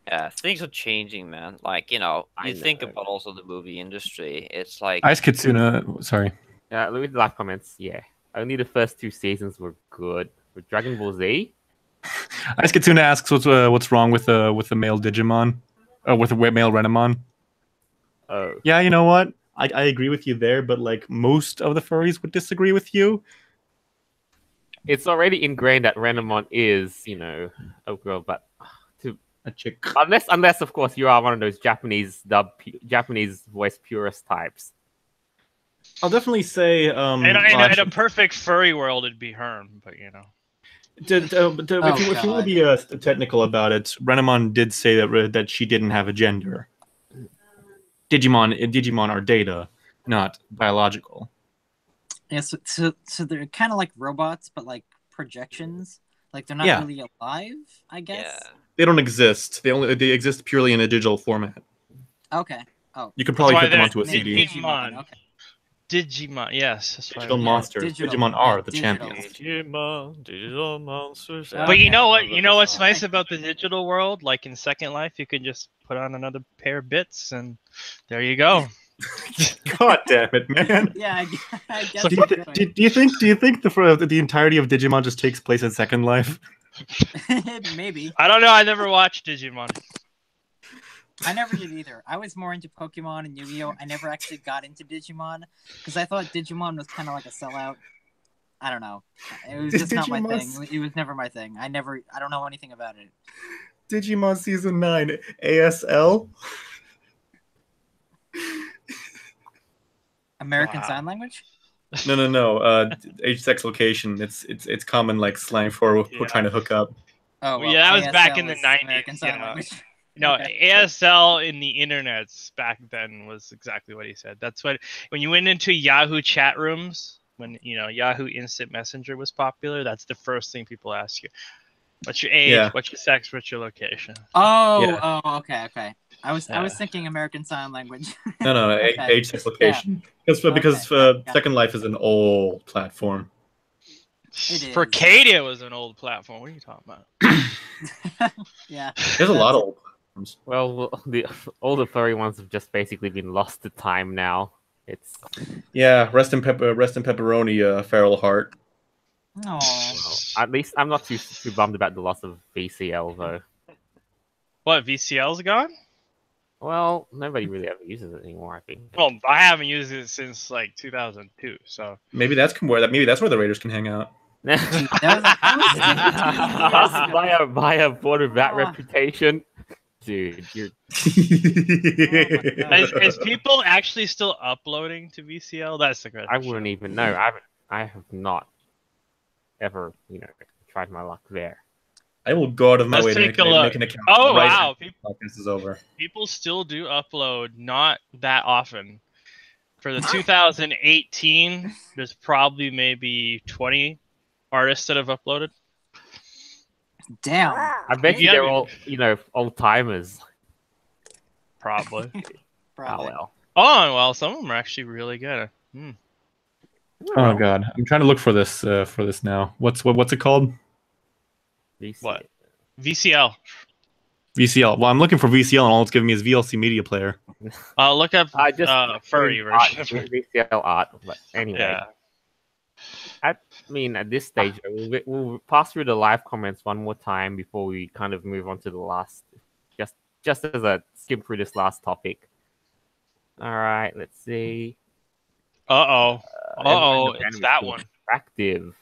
Yeah, things are changing, man. Like, you I think know. about also the movie industry. It's like, Ice Kitsuna, sorry. Look at the live comments. Yeah. Only the first 2 seasons were good. With Dragon Ball Z, Ice Kitsuna asks what's wrong with the male Digimon, with the male Renamon. oh, Yeah, you know what? I agree with you there, but like most of the furries would disagree with you. it's already ingrained that Renamon is, a girl, but A chick. unless of course you are one of those Japanese voice purist types. I'll definitely say in a perfect furry world, it'd be Herm, but if you want to be technical about it, Renamon did say that she didn't have a gender. Digimon are data, not biological. Yeah, so they're kind of like robots, but like projections. Like they're not Yeah. really alive, I guess. yeah. They don't exist. They exist purely in a digital format. Okay. Oh. You could probably why put them they're onto a CD. Digimon. Okay. Digimon, yes. That's why. Digital Yeah, monsters. digital. Digimon are the Digital. champions. Digital monsters. But you know what? You know what's Okay. nice about the digital world? Like in Second Life, you can just put on another pair of bits, and there you go. God damn it, man! Yeah, I guess. So do you think the entirety of Digimon just takes place in Second Life? Maybe. I don't know. I never watched Digimon. I never did either. I was more into Pokemon and Yu-Gi-Oh! I never actually got into Digimon because I thought Digimon was kind of like a sellout. I don't know. It was just not my thing. It was never my thing. I don't know anything about it. Digimon Season 9 ASL. American Wow. Sign Language? No. Age sex location. It's common like slang for trying to hook up. Oh, Yeah, that was back ASL in the is 90s, American Sign yeah. Language. No, Okay. ASL in the internets back then was exactly what he said. That's what when you went into Yahoo chat rooms, when Yahoo Instant Messenger was popular, that's the first thing people ask you. What's your age? Yeah. What's your sex? What's your location? Oh, okay. I was Yeah. thinking American Sign Language. No. Okay. Age sex location. Because Okay. Second Life is an old platform. It is. Furcadia was an old platform. What are you talking about? Yeah. There's a lot of old platforms. Well, all the furry ones have just basically been lost to time now. It's Yeah, rest in pepperoni, feral heart. Oh, Well, at least I'm not too bummed about the loss of VCL though. What, VCL's gone? Well, nobody really ever uses it anymore. I think. Well, I haven't used it since like 2002, so. Maybe that's where the Raiders can hang out. By a board of that reputation, dude. You're Is people actually still uploading to VCL? That's the question. I wouldn't even know. I have not ever tried my luck there. I will go out of my Let's way to take a look. make an account. Oh, right wow. after the podcast is over. People still do upload, not that often. For the 2018, there's probably maybe 20 artists that have uploaded. damn. I bet you Yeah, they're I mean- all old timers. Probably. Oh Probably. well. Oh, well, some of them are actually really good. Oh god, I'm trying to look for this now. What's it called? What? VCL. VCL. Well, I'm looking for VCL, and all it's giving me is VLC Media Player. Look up I just Furry version. VCL art, but anyway. Yeah. I mean, at this stage, we'll pass through the live comments one more time before we kind of move on to the last. Just as a skim through this last topic. All right, let's see. It's that one. Attractive.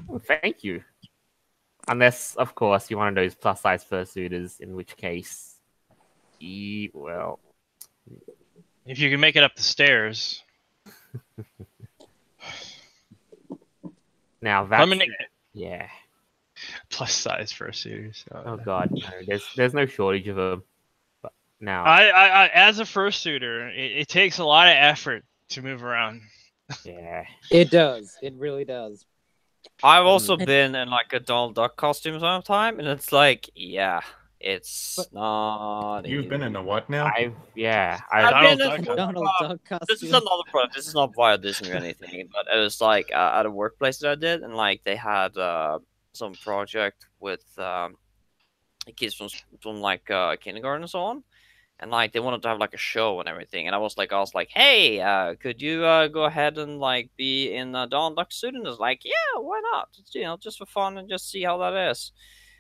Oh, thank you. Unless, of course, you're one of those plus-size fursuiters, in which case, well... If you can make it up the stairs. Now, that's... Lemonade. Yeah. Plus size fursuiters. Oh, God, no. There's no shortage of them. But now... I as a fursuiter, it takes a lot of effort to move around. Yeah. It does. It really does. I've also been in like a Donald Duck costume some time, and it's like, yeah, it's not. You've been in a what now? I've Donald been Duck. Donald Duck costume. This is another product. This is not via Disney or anything, but it was like at a workplace that I did, and like they had some project with kids from like kindergarten and so on, and like they wanted to have like a show and everything, and I was like, hey, could you go ahead and like be in a Donald Duck suit? And it's like, yeah, why not? It's, just for fun and just see how that is.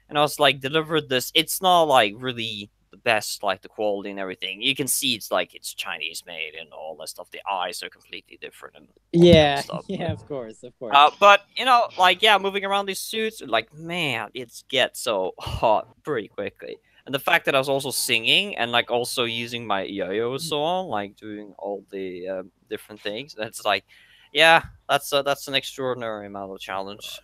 And I was like, delivered this. It's not like really the best, like the quality and everything. You can see it's like it's Chinese made and all that stuff. The eyes are completely different. And all that Yeah, kind of stuff. yeah, of course. But like, yeah, moving around these suits, like, man, it gets so hot pretty quickly. And the fact that I was also singing and like also using my yo-yo song, like doing all the different things, that's like, yeah, that's an extraordinary amount of challenge.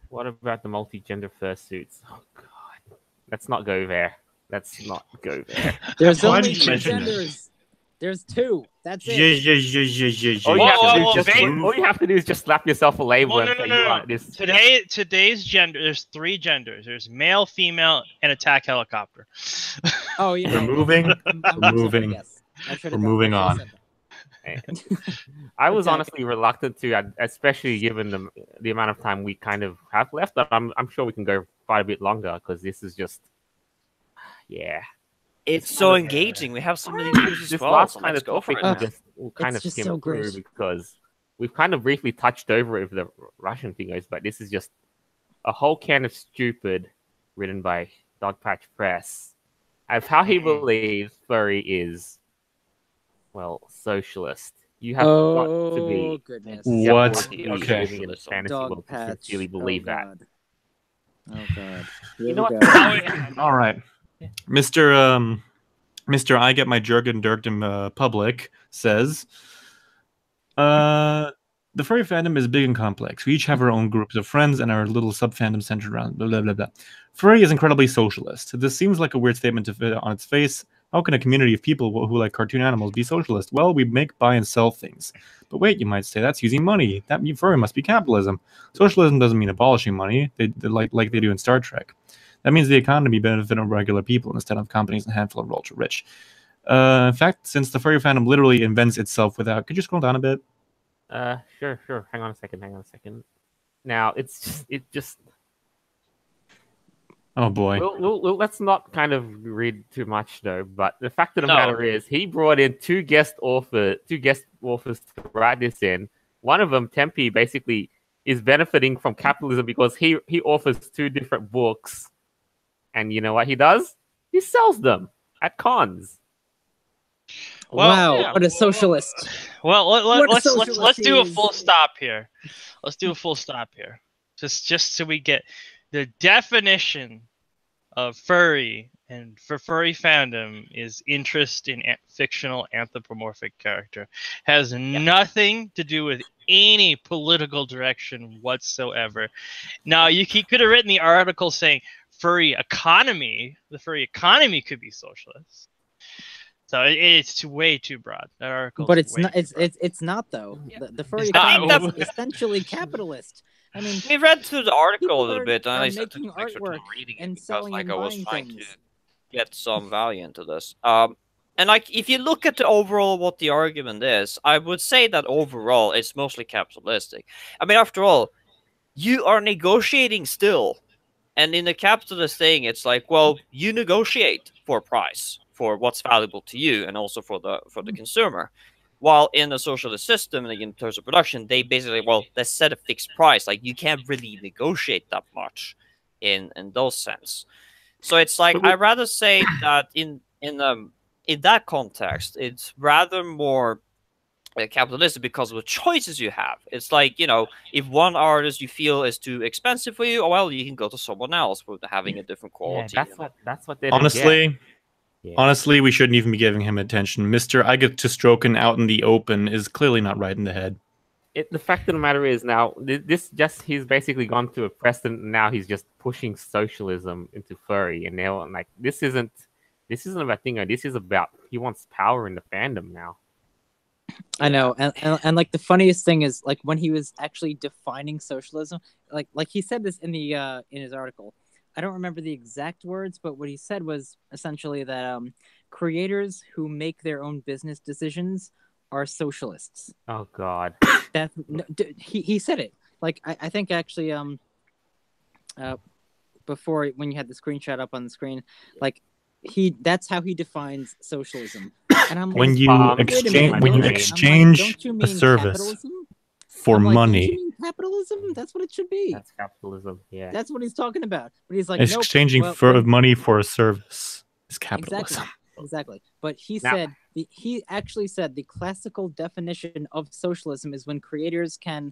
What about the multi-gender fursuits? Oh, God. Let's not go there. Let's not go there. There's Why only did you two mention this? There's 2. That's it. All Whoa, you have to do is just slap yourself a label Well, and say you want this. Today's gender, there's 3 genders. There's male, female, and attack helicopter. Oh, yeah. We're moving. I'm moving. yes. I should've We're done- moving I on. should've said that. I was Exactly. honestly reluctant to, especially given the amount of time we kind of have left. But I'm sure we can go quite a bit longer because this is just, yeah. It's so engaging. We have so many news as This well. last So kind let's of go for topic it. we'll kind of It's just skim so through great. because we've kind of briefly touched over it with the Russian thingos, but this is just a whole can of stupid written by Dogpatch Press of how he believes Furry is, well, socialist. You have got to Oh, be goodness. you have What? got to be Okay. living in a fantasy Dog world to patch. sincerely believe that. God. Oh, God. You know what? All right, Mr. I get my Jurgen Dirkdom public says, the furry fandom is big and complex. We each have our own groups of friends and our little sub fandom centered around blah blah blah blah. Furry is incredibly socialist. This seems like a weird statement to fit on its face. How can a community of people who like cartoon animals be socialist? Well, we make, buy, and sell things. But wait, you might say that's using money. That furry must be capitalism. Socialism doesn't mean abolishing money. They like they do in Star Trek. That means the economy benefits regular people instead of companies and a handful of ultra rich. In fact, since the furry fandom literally invents itself without, could you scroll down a bit? Sure. Hang on a second. Now it just. Oh boy. Well, let's not kind of read too much though. But the fact of the matter is, he brought in two guest authors to write this in. One of them, Tempe, basically is benefiting from capitalism because he offers 2 different books, and you know what he does? He sells them at cons. Well, wow, yeah, what a socialist! Well, What a let's socialist do he a is. full stop here. Let's do a full stop here. Just so we get the definition of furry, and for furry fandom is interest in fictional anthropomorphic character. Has nothing to do with any political direction whatsoever. Now, he could have written the article saying furry economy. The furry economy could be socialist. So it's way too broad. That article, But it's not. It's not though. The furry It's not. economy is essentially capitalist. I mean, We read through the article people a little are- bit, and are I said to making make sure to artwork reading it and because selling like and I was buying trying to things. get some value into this. And like if you look at the overall what the argument is, I would say that overall it's mostly capitalistic. I mean, after all, you are negotiating still, and in the capitalist thing, it's like, well, you negotiate for a price for what's valuable to you, and also for the consumer. While in a socialist system, like in terms of production, they basically, well, they set a fixed price. Like you can't really negotiate that much in those sense. So it's like I'd rather say that in that context, it's rather more capitalistic because of the choices you have. It's like, you know, if one artist you feel is too expensive for you, oh, well, you can go to someone else with having a different quality. Yeah, that's what they don't Honestly, get. Yeah. honestly, we shouldn't even be giving him attention. Mr. I get to stroking out in the open is clearly not right in the head. The fact of the matter is now he's basically gone to a precedent, and now he's just pushing socialism into furry, and now like this isn't about Thingo. This is about he wants power in the fandom now. I know, and like the funniest thing is like when he was actually defining socialism, like he said this in the in his article. I don't remember the exact words, but what he said was essentially that creators who make their own business decisions are socialists. Oh God, he said it. Like I think actually before when you had the screenshot up on the screen, like that's how he defines socialism. And I'm When like, you wait a minute, exchange don't you mean a service capitalism? for I'm like, money, don't you mean capitalism? That's what it should be. that's capitalism. Yeah, That's what he's talking about. But he's like, nope. exchanging Well, money for a service is capitalism. Exactly. But he Now- said he actually said the classical definition of socialism is when creators can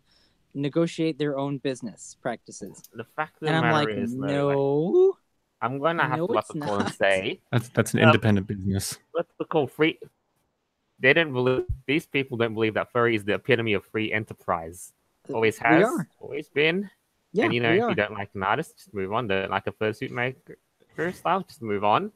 negotiate their own business practices. the fact of the And I'm matter like, is, though, like, no. I'm going to have No, to it's call and not. say, That's an independent business. let's call free. They don't believe these people don't believe that furry is the epitome of free enterprise. Always We has, are. always been. Yeah, And you know, we if are. you don't like an artist, just move on. Don't like a fursuit maker style, just move on.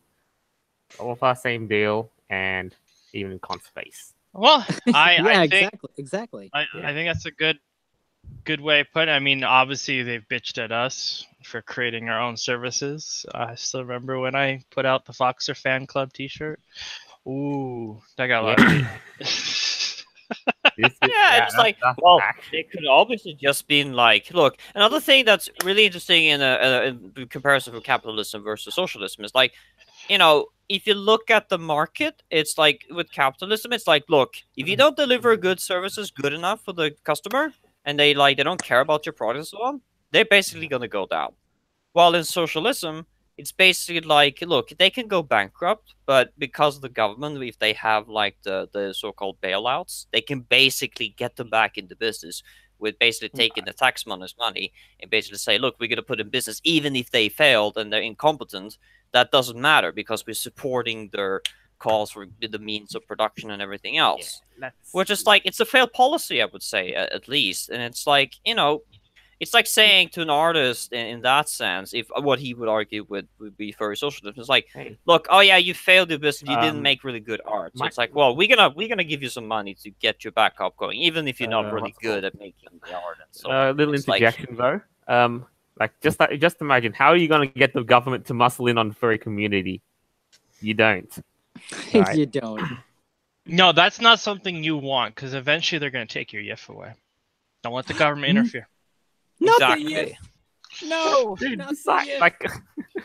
All of our same deal, and even in con space. Well, I think exactly. I think that's a good way to put it. I mean, obviously they've bitched at us for creating our own services. I still remember when I put out the Foxer fan club T-shirt. Ooh, that got a lot of hate. Yeah, it's like, well, it could obviously just been like, look, another thing that's really interesting in comparison for capitalism versus socialism is like, you know, if you look at the market, it's like with capitalism, it's like, look, if you don't deliver good services good enough for the customer, and they don't care about your product and so on, they're basically gonna go down. While in socialism, it's basically like, look, they can go bankrupt, but because of the government, if they have like the so-called bailouts, they can basically get them back into business with basically taking the tax money and basically say, look, we're going to put in business, even if they failed and they're incompetent, that doesn't matter because we're supporting their calls for the means of production and everything else. Which is like, it's a failed policy, I would say, at least. And it's like, you know, it's like saying to an artist in that sense, if what he would argue would be furry socialism, it's like, Hey. look, oh yeah, you failed your business, you didn't make really good art. So my- it's like, well, we're gonna give you some money to get you back up going, even if you're not really what's good at making the art. And so Little it's like- interjection though. Like just imagine, how are you going to get the government to muscle in on the furry community? You don't. Right. You don't. No, that's not something you want because eventually they're going to take your yiff away. Don't let the government interfere. Exactly. No. Dude, not it's the like, yiff. like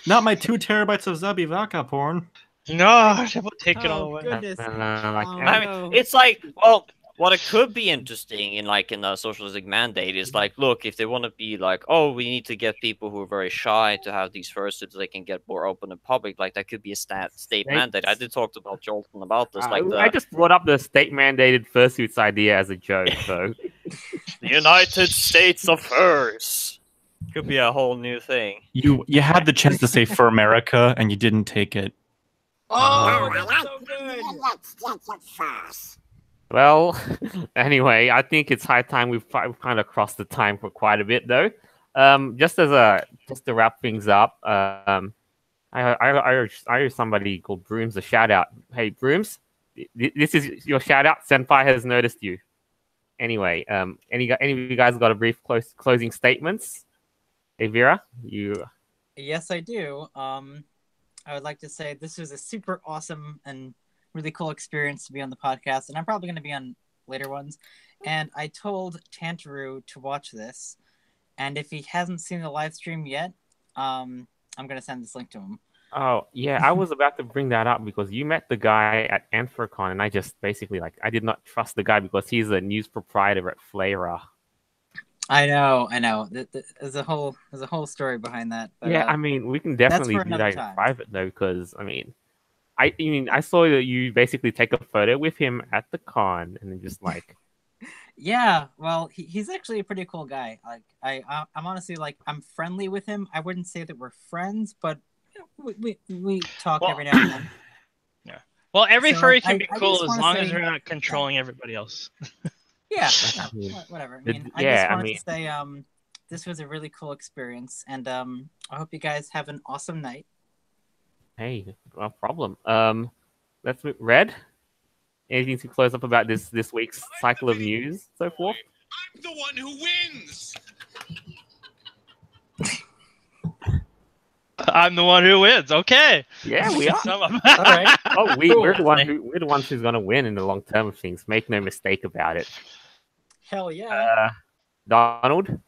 Not my 2 terabytes of Zabivaka porn. No, they will take it all Oh, away. goodness. like, Oh, I mean, no. it's like, well, what it could be interesting in a socialistic mandate is like, look, if they want to be like, oh, we need to get people who are very shy to have these fursuits so they can get more open in public, like that could be a state mandate. I did talk about Jolton about this. I just brought up the state mandated fursuits idea as a joke, so the United States of Furs could be a whole new thing. You had the chance to say for America and you didn't take it. Oh, that's so good. well. Anyway, I think it's high time we've kind of crossed the time for quite a bit, though. Just to wrap things up, I owe somebody called Brooms a shout out. Hey, Brooms, this is your shout out. Senpai has noticed you. Anyway, any of you guys got a brief closing statements? Aeveirra, you. Yes, I do. I would like to say this was a super awesome and really cool experience to be on the podcast, and I'm probably going to be on later ones. And I told Tantaru to watch this, and if he hasn't seen the live stream yet, I'm going to send this link to him. Oh, yeah, I was about to bring that up because you met the guy at Anthrocon, and I just basically, I did not trust the guy because he's a news proprietor at Flayra. I know. There's a whole story behind that. But, yeah, I mean, we can definitely do that in private, though, because, I saw that you basically take a photo with him at the con, and then just Yeah, well, he's actually a pretty cool guy. I'm honestly I'm friendly with him. I wouldn't say that we're friends, but we talk every now and then. Yeah. Well, every furry can be cool as long as we're not controlling everybody else. Yeah, whatever. I just wanted to say this was a really cool experience, and I hope you guys have an awesome night. Hey, no problem. Let's move. Red, anything to close up about this week's cycle of news, so forth? I'm the one who wins. I'm the one who wins. Okay. Yeah, we are. All right. Oh, we're the ones who's gonna win in the long term of things. Make no mistake about it. Hell yeah. Donald.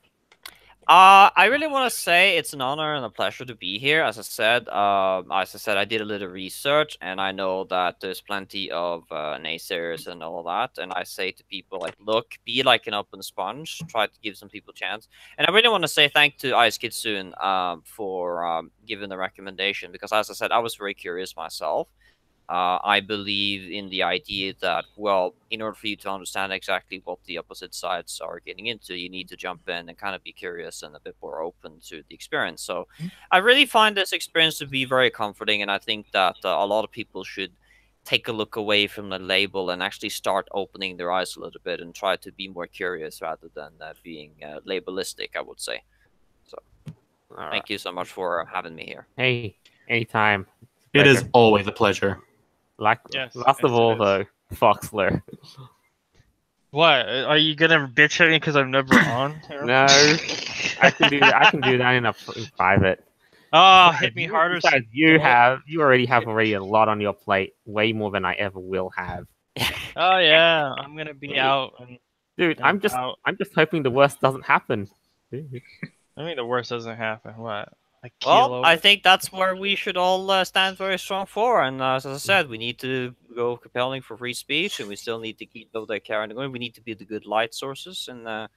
I really want to say it's an honor and a pleasure to be here. As I said, I did a little research, and I know that there's plenty of naysayers and all that. And I say to people, look, be like an open sponge. Try to give some people a chance. And I really want to say thank to Ice Kitsune for giving the recommendation, because, as I said, I was very curious myself. I believe in the idea that, well, in order for you to understand exactly what the opposite sides are getting into, you need to jump in and kind of be curious and a bit more open to the experience. So I really find this experience to be very comforting, and I think that a lot of people should take a look away from the label and actually start opening their eyes a little bit and try to be more curious rather than being labelistic, I would say. So thank you so much for having me here. Hey, anytime. It is always a pleasure. Last of all, though, Foxler. What? Are you gonna bitch at me because I'm never on? No, I can do that. I can do that in private. Oh, hit me harder. Besides, you already have a lot on your plate, way more than I ever will have. Oh yeah, I'm gonna be out. Dude, I'm just hoping the worst doesn't happen. I mean, the worst doesn't happen. What? Well, I think that's where we should all stand very strong for. And as I said, we need to go compelling for free speech, and we still need to keep the carrying going. We need to be the good light sources and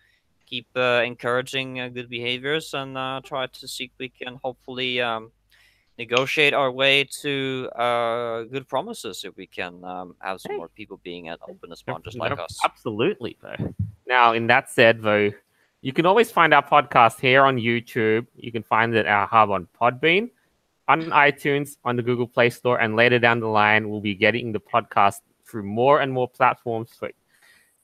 keep encouraging good behaviors, and try to see if we can hopefully negotiate our way to good promises if we can have some more people being open as sponges like us. Absolutely, though. Now, in that said, though, you can always find our podcast here on YouTube. You can find it at our hub on Podbean, on iTunes, on the Google Play Store, and later down the line, we'll be getting the podcast through more and more platforms.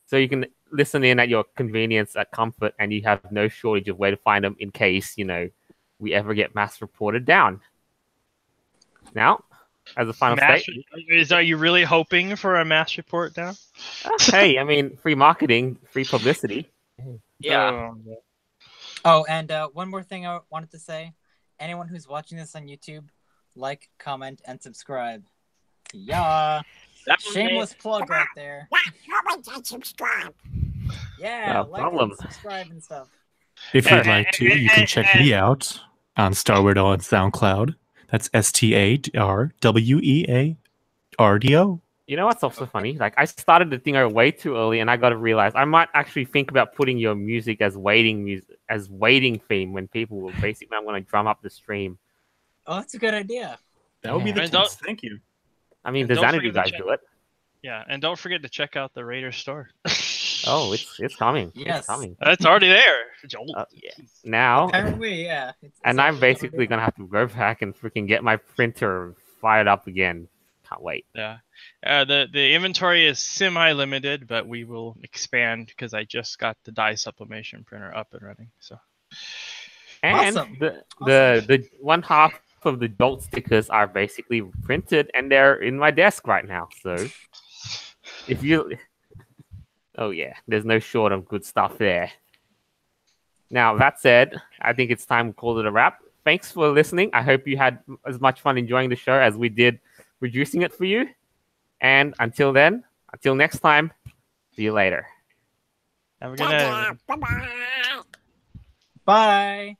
So you can listen in at your convenience, at comfort, and you have no shortage of where to find them in case, we ever get mass reported down. Now, as a final statement... Are you really hoping for a mass report down? Hey, I mean, free marketing, free publicity. Yeah. Oh, and one more thing I wanted to say. Anyone who's watching this on YouTube, like, comment, and subscribe. Yeah. Shameless plug right there. Comment and subscribe. Yeah, no like problem. and subscribe and stuff. If you'd like to, you can check me out on Starward on SoundCloud. That's StarWeardo. You know what's also funny? Like I started the thing way too early, and I got to realize I might actually think about putting your music as waiting theme when people will basically I'm going to drum up the stream. Oh, that's a good idea. That would be the And test. Thank you. I mean, And the don't Xanadu forget to guys do it. Yeah, and don't forget to check out the Raider store. Oh, it's coming. Yes. It's coming. It's already there. Yeah. Now, Apparently, yeah. and I'm basically gonna have to go back and freaking get my printer fired up again. Can't wait. Yeah. The inventory is semi-limited, but we will expand because I just got the dye sublimation printer up and running. So. And Awesome. the one half of the Jolt stickers are basically printed, and they're in my desk right now. So, if you, oh yeah, there's no short of good stuff there. Now that said, I think it's time to call it a wrap. Thanks for listening. I hope you had as much fun enjoying the show as we did producing it for you. And until next time, see you later. Have a good night. Bye-bye. Bye.